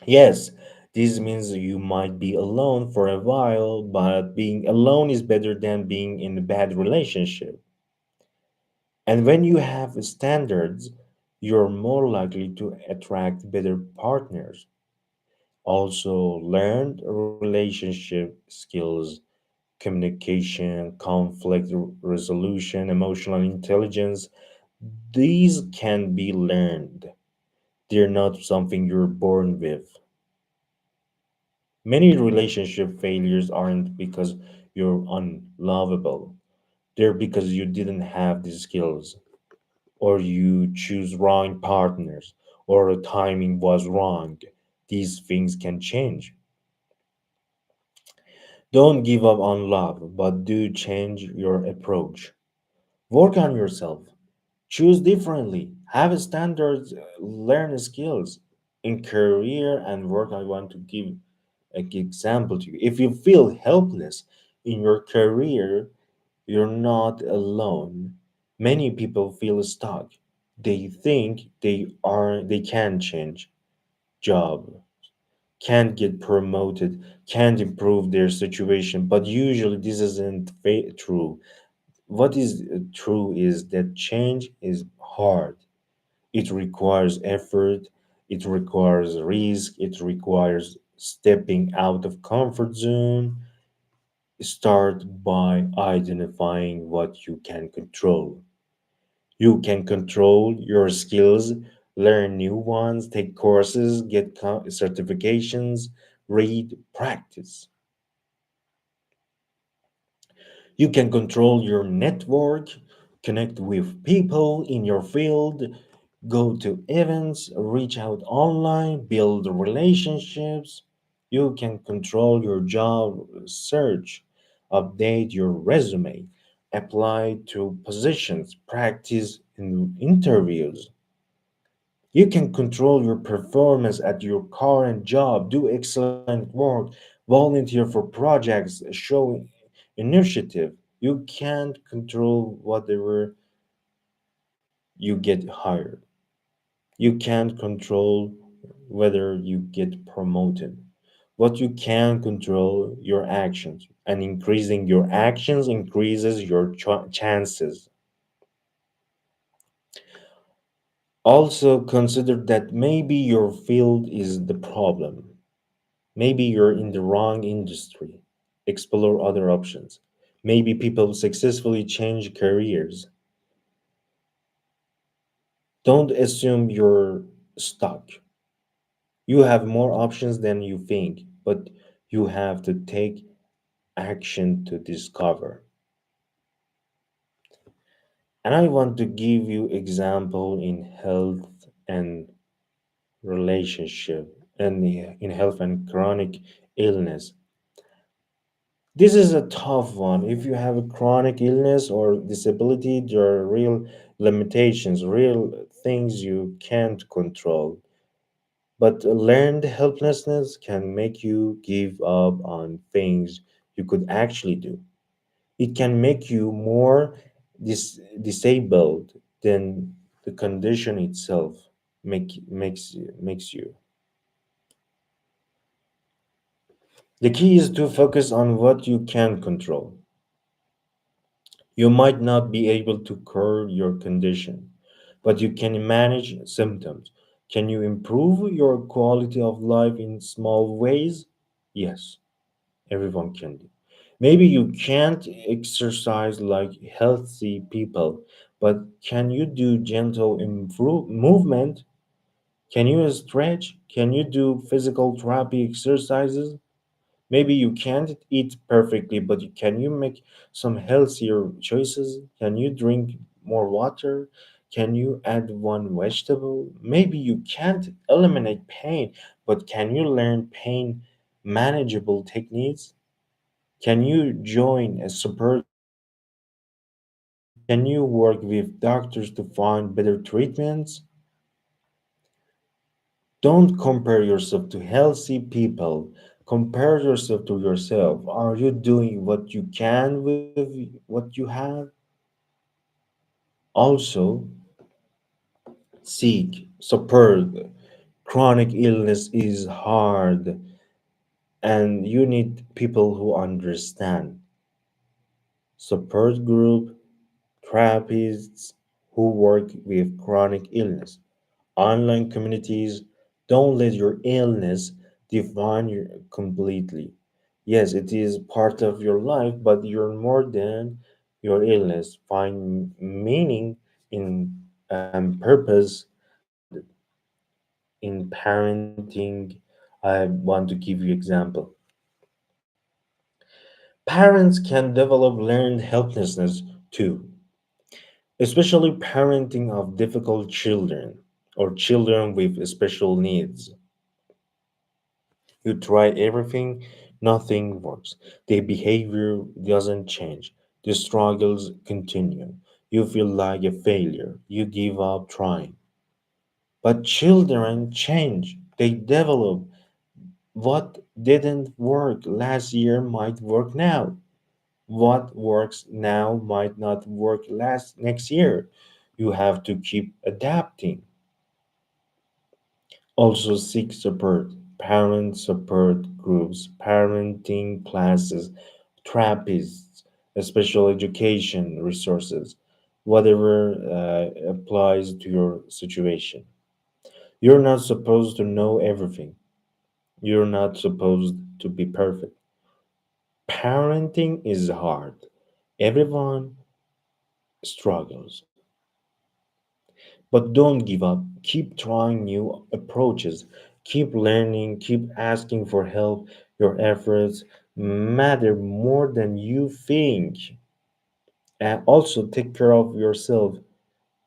Yes, this means you might be alone for a while, but being alone is better than being in a bad relationship. And when you have standards, you're more likely to attract better partners. Also, learned relationship skills communication, conflict resolution, emotional intelligence. These can be learned. They're not something you're born with. Many relationship failures aren't because you're unlovable. They're because you didn't have these skills, or you choose wrong partners, or the timing was wrong. These things can change. Don't give up on love, but do change your approach. Work on yourself. Choose differently. Have standards, learn skills. In career and work, I want to give an example to you. If you feel helpless in your career, you're not alone. Many people feel stuck. They think they can change job, can't get promoted, can't improve their situation, but usually this isn't true. What is true is that change is hard. It requires effort, it requires risk, it requires stepping out of comfort zone. Start by identifying what you can control. You can control your skills, learn new ones, take courses, get certifications, read, practice. You can control your network, connect with people in your field, go to events, reach out online, build relationships. You can control your job search, update your resume, apply to positions, practice in interviews. You can control your performance at your current job, do excellent work, volunteer for projects, show initiative. You can't control whatever you get hired. You can't control whether you get promoted. What you can control your actions, and increasing your actions increases your chances. Also consider that maybe your field is the problem. Maybe you're in the wrong industry. Explore other options. Maybe people successfully change careers. Don't assume you're stuck. You have more options than you think, but you have to take action to discover. And I want to give you example in health and relationship and in health and chronic illness. This is a tough one. If you have a chronic illness or disability, there are real limitations, real things you can't control. But learned helplessness can make you give up on things you could actually do. It can make you more disabled than the condition itself makes you. The key is to focus on what you can control. You might not be able to cure your condition, but you can manage symptoms. Can you improve your quality of life in small ways? Yes, everyone can do. Maybe you can't exercise like healthy people, but can you do gentle movement? Can you stretch? Can you do physical therapy exercises? Maybe you can't eat perfectly, but can you make some healthier choices? Can you drink more water? Can you add one vegetable? Maybe you can't eliminate pain, but can you learn pain manageable techniques? Can you join a support group? Can you work with doctors to find better treatments? Don't compare yourself to healthy people. Compare yourself to yourself. Are you doing what you can with what you have? Also, seek support. Chronic illness is hard, and you need people who understand. Support group, therapists who work with chronic illness, online communities. Don't let your illness define you completely. Yes, it is part of your life, but you're more than your illness. Find meaning in purpose in parenting. I want to give you example. Parents can develop learned helplessness too, especially parenting of difficult children or children with special needs. You try everything, nothing works. Their behavior doesn't change. The struggles continue. You feel like a failure. You give up trying. But children change. They develop. What didn't work last year might work now. What works now might not work last next year. You have to keep adapting. Also seek support, parent support groups, parenting classes, therapists, special education resources, whatever applies to your situation. You're not supposed to know everything. You're not supposed to be perfect. Parenting is hard. Everyone struggles. But don't give up. Keep trying new approaches. Keep learning. Keep asking for help. Your efforts matter more than you think. And also take care of yourself.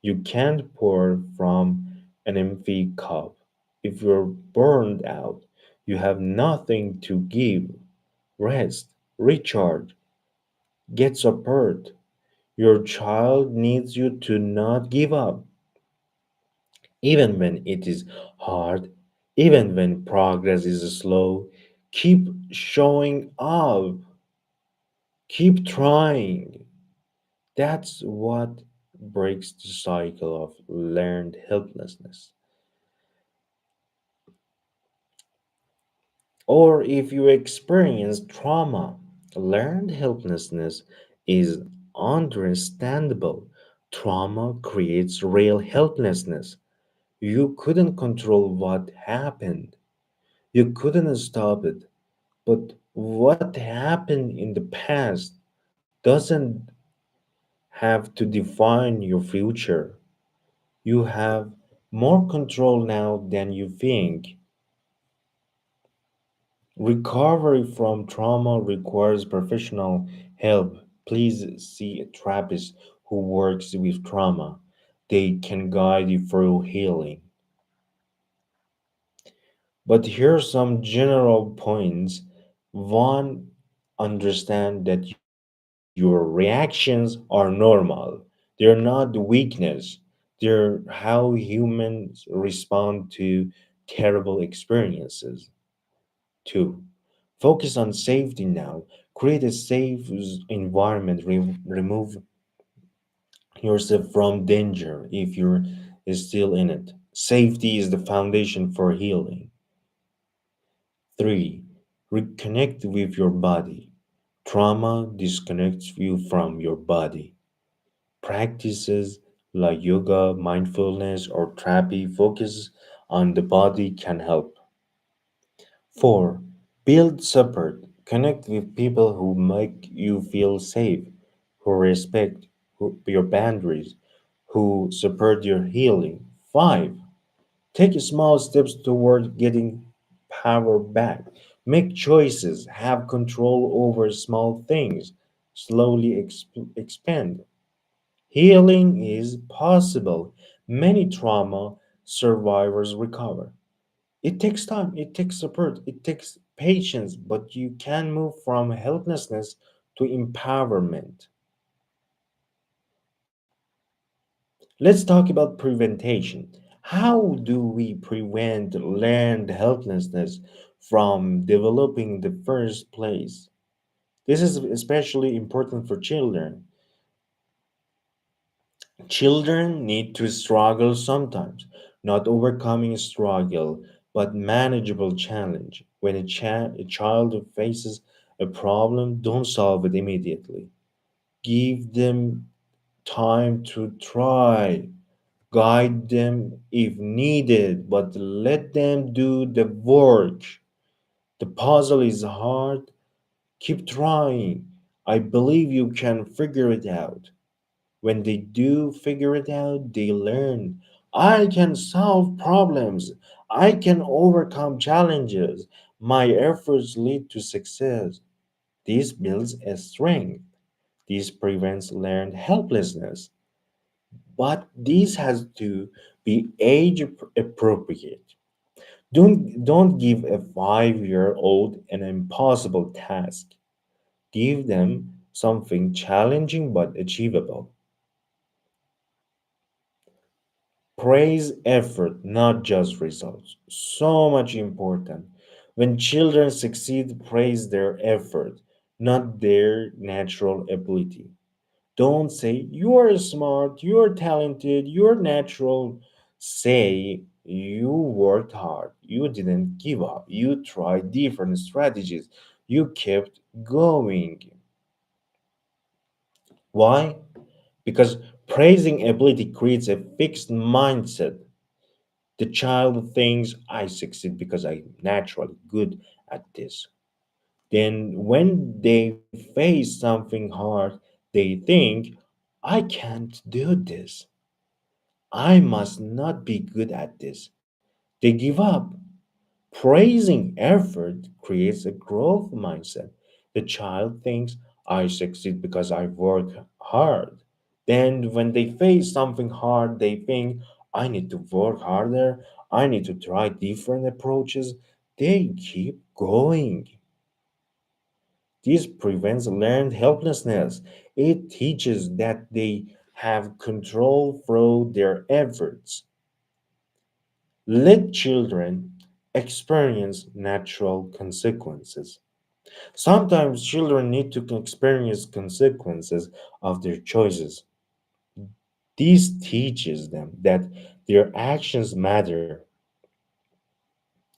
You can't pour from an empty cup. If you're burned out, you have nothing to give. Rest, recharge, get support. Your child needs you to not give up. Even when it is hard, even when progress is slow, keep showing up, keep trying. That's what breaks the cycle of learned helplessness. Or if you experience trauma, learned helplessness is understandable. Trauma creates real helplessness. You couldn't control what happened. You couldn't stop it. But what happened in the past doesn't have to define your future. You have more control now than you think. Recovery from trauma requires professional help. Please see a therapist who works with trauma. They can guide you through healing. But here are some general points. One, understand that your reactions are normal. They're not weakness. They're how humans respond to terrible experiences. Two, focus on safety now. Create a safe environment. Remove yourself from danger if you're still in it. Safety is the foundation for healing. Three, reconnect with your body. Trauma disconnects you from your body. Practices like yoga, mindfulness, or therapy focus on the body can help. Four, build support. Connect with people who make you feel safe, who respect your boundaries, who support your healing. Five, take small steps toward getting power back. Make choices, have control over small things, slowly expand. Healing is possible. Many trauma survivors recover. It takes time, it takes support, it takes patience, but you can move from helplessness to empowerment. Let's talk about prevention. How do we prevent learned helplessness from developing in the first place? This is especially important for children. Children need to struggle sometimes, not overcoming struggle, but manageable challenge. When a child faces a problem, don't solve it immediately. Give them time to try. Guide them if needed, but let them do the work. The puzzle is hard. Keep trying. I believe you can figure it out. When they do figure it out, they learn. I can solve problems. I can overcome challenges. My efforts lead to success. This builds a strength. This prevents learned helplessness. But this has to be age appropriate. Don't give a 5-year old an impossible task. Give them something challenging but achievable. Praise effort, not just results. So much important. When children succeed, praise their effort, not their natural ability. Don't say, you are smart, you are talented, you're natural. Say, you worked hard, you didn't give up, you tried different strategies, you kept going. Why? Because praising ability creates a fixed mindset. The child thinks I succeed because I'm naturally good at this. Then, when they face something hard, they think, I can't do this. I must not be good at this. They give up. Praising effort creates a growth mindset. The child thinks, I succeed because I work hard. Then, when they face something hard, they think, I need to work harder. I need to try different approaches. They keep going. This prevents learned helplessness. It teaches that they have control through their efforts. Let children experience natural consequences. Sometimes children need to experience consequences of their choices. This teaches them that their actions matter.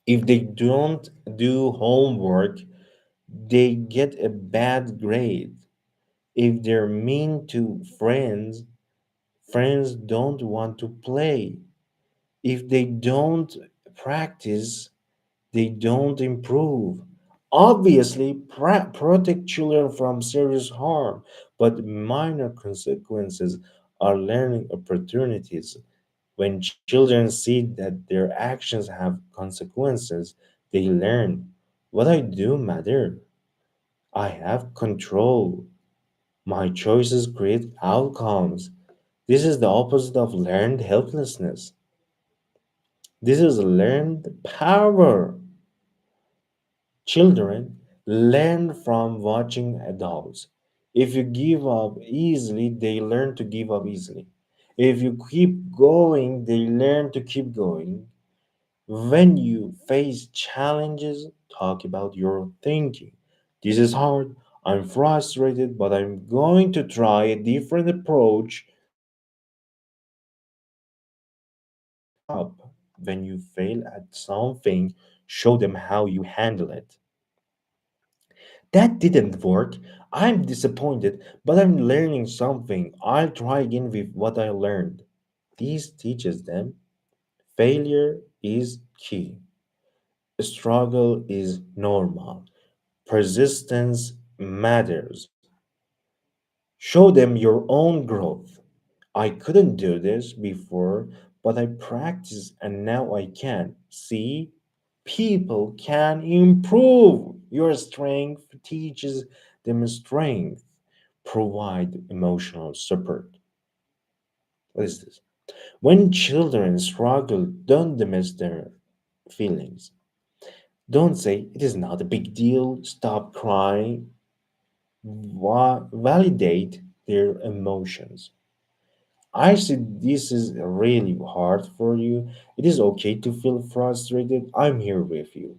If they don't do homework, they get a bad grade. If they're mean to friends, friends don't want to play. If they don't practice, they don't improve. Obviously, protect children from serious harm, but minor consequences are learning opportunities. When children see that their actions have consequences, they learn what I do matter. I have control. My choices create outcomes. This is the opposite of learned helplessness. This is learned power. Children learn from watching adults. If you give up easily, they learn to give up easily. If you keep going, they learn to keep going. When you face challenges, talk about your thinking. This is hard. I'm frustrated, but I'm going to try a different approach. Don't give up. When you fail at something, show them how you handle it. That didn't work. I'm disappointed, but I'm learning something. I'll try again with what I learned. This teaches them failure is key, struggle is normal, persistence matters. Show them your own growth. I couldn't do this before, but I practiced and now I can. See, people can improve. Your strength teaches them strength. Provide emotional support. What is this? When children struggle, don't diminish their feelings. Don't say it is not a big deal. Stop crying. Validate their emotions. I see this is really hard for you. It is okay to feel frustrated. I'm here with you.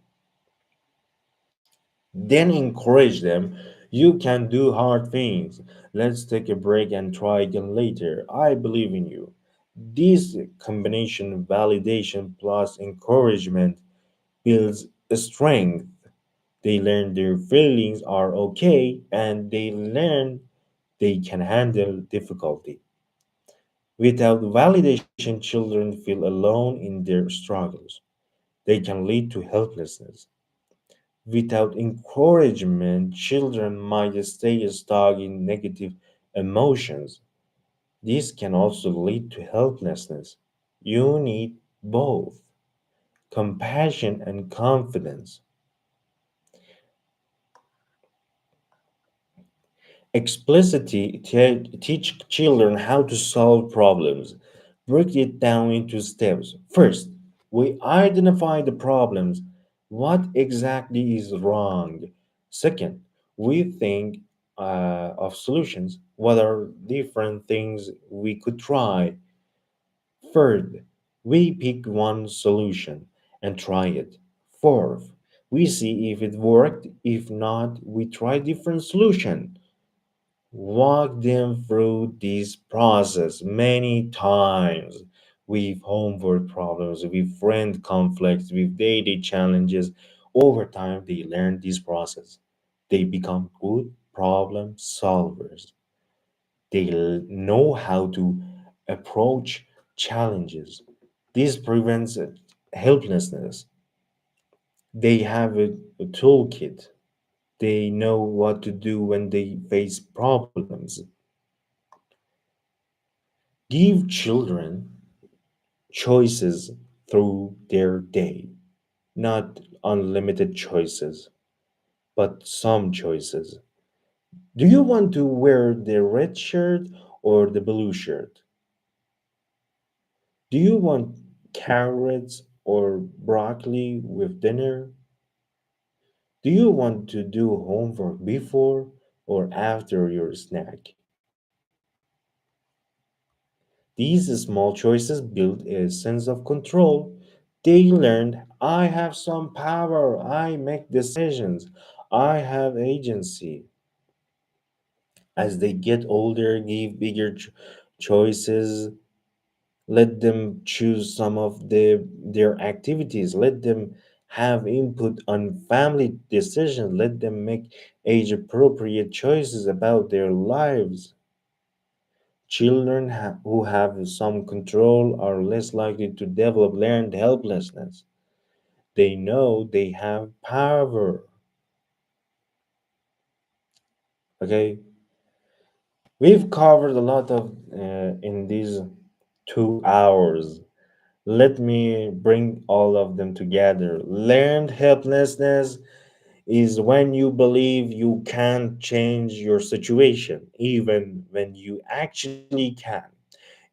Then encourage them. You can do hard things. Let's take a break and try again later. I believe in you. This combination, validation plus encouragement, builds a strength. They learn their feelings are okay and they learn they can handle difficulty. Without validation, children feel alone in their struggles. They can lead to helplessness. Without encouragement, children might stay stuck in negative emotions. This can also lead to helplessness. You need both compassion and confidence. Explicitly teach children how to solve problems. Break it down into steps. First, we identify the problems. What exactly is wrong? Second, we think of solutions. What are different things we could try? Third, we pick one solution and try it. Fourth, we see if it worked. If not, we try different solution. Walk them through this process many times with homework problems, with friend conflicts, with daily challenges. Over time, they learn this process. They become good problem solvers. They know how to approach challenges. This prevents helplessness. They have a toolkit. They know what to do when they face problems. Give children choices through their day, not unlimited choices, but some choices. Do you want to wear the red shirt or the blue shirt? Do you want carrots or broccoli with dinner? Do you want to do homework before or after your snack? These small choices build a sense of control. They learned I have some power, I make decisions, I have agency. As they get older, give bigger choices, let them choose some of their activities, let them have input on family decisions, let them make age appropriate choices about their lives. Children who have some control are less likely to develop learned helplessness. They know they have power. Okay, we've covered a lot of in these 2 hours. Let me bring all of them together. Learned helplessness is when you believe you can't change your situation, even when you actually can.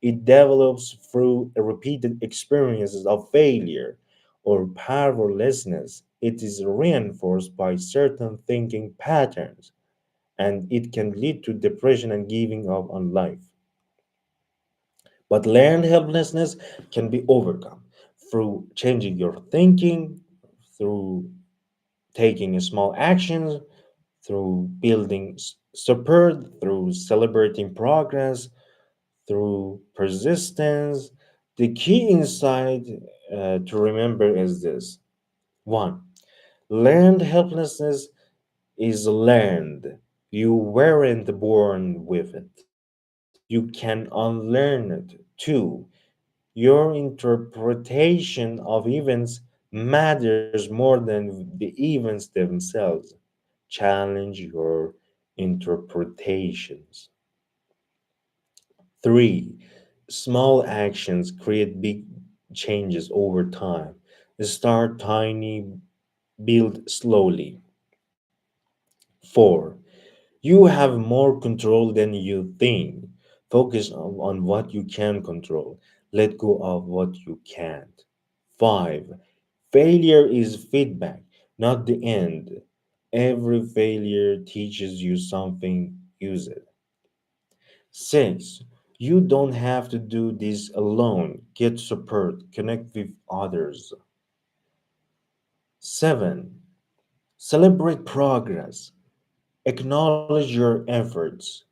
It develops through repeated experiences of failure or powerlessness. It is reinforced by certain thinking patterns, and it can lead to depression and giving up on life. But learned helplessness can be overcome through changing your thinking, through taking small actions, through building support, through celebrating progress, through persistence. The key insight to remember is this: one, learned helplessness is learned. You weren't born with it. You can unlearn it. Two, your interpretation of events matters more than the events themselves. Challenge your interpretations. Three, small actions create big changes over time. Start tiny, build slowly. Four, you have more control than you think. Focus on what you can control. Let go of what you can't. Five, failure is feedback, not the end. Every failure teaches you something. Use it. Six, you don't have to do this alone. Get support, connect with others. Seven, celebrate progress. Acknowledge your efforts.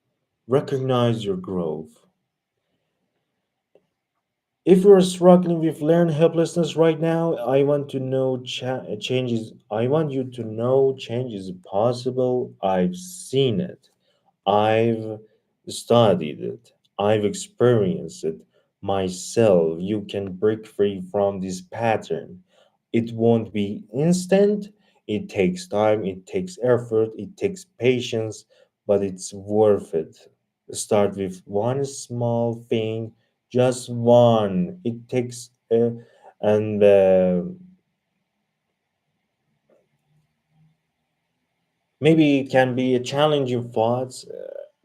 Recognize your growth. If you're struggling with learned helplessness right now, I want to know changes. I want you to know change is possible. I've seen it. I've studied it. I've experienced it myself. You can break free from this pattern. It won't be instant. It takes time, it takes effort, it takes patience, but it's worth it. Start with one small thing, just one. It takes, and maybe it can be a challenging thoughts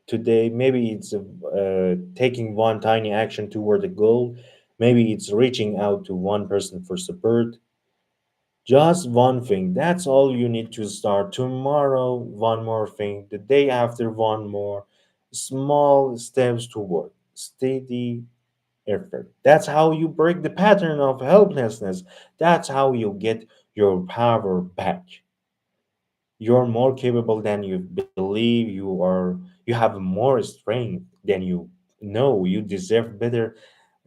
today. Maybe it's taking one tiny action toward a goal. Maybe it's reaching out to one person for support. Just one thing. That's all you need to start. Tomorrow, one more thing. The day after, one more. Small steps toward steady effort. That's how you break the pattern of helplessness. That's how you get your power back. You're more capable than you believe you are. You have more strength than you know. You deserve better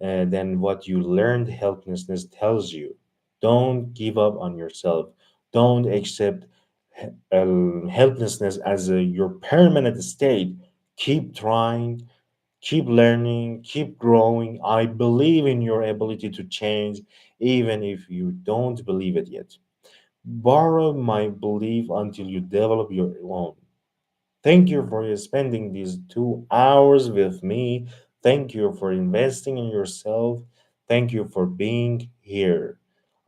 than what you learned helplessness tells you. Don't give up on yourself. Don't accept helplessness as your permanent state. Keep trying, keep learning, keep growing. I believe in your ability to change, even if you don't believe it yet. Borrow my belief until you develop your own. Thank you for spending these 2 hours with me. Thank you for investing in yourself. Thank you for being here.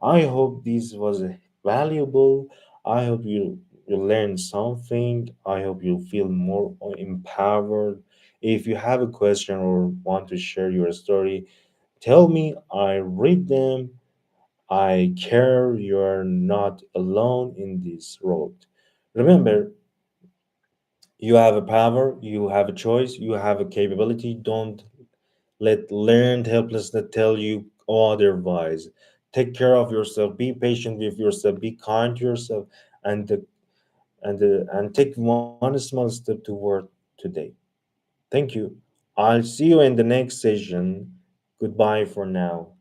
I hope this was valuable. I hope you learned something. I hope you feel more empowered. If you have a question or want to share your story, tell me. I read them. I care. You are not alone in this road. Remember, you have a power, you have a choice, you have a capability. Don't let learned helplessness tell you otherwise. Take care of yourself, be patient with yourself, be kind to yourself, and and take one small step toward today. Thank you. I'll see you in the next session. Goodbye for now.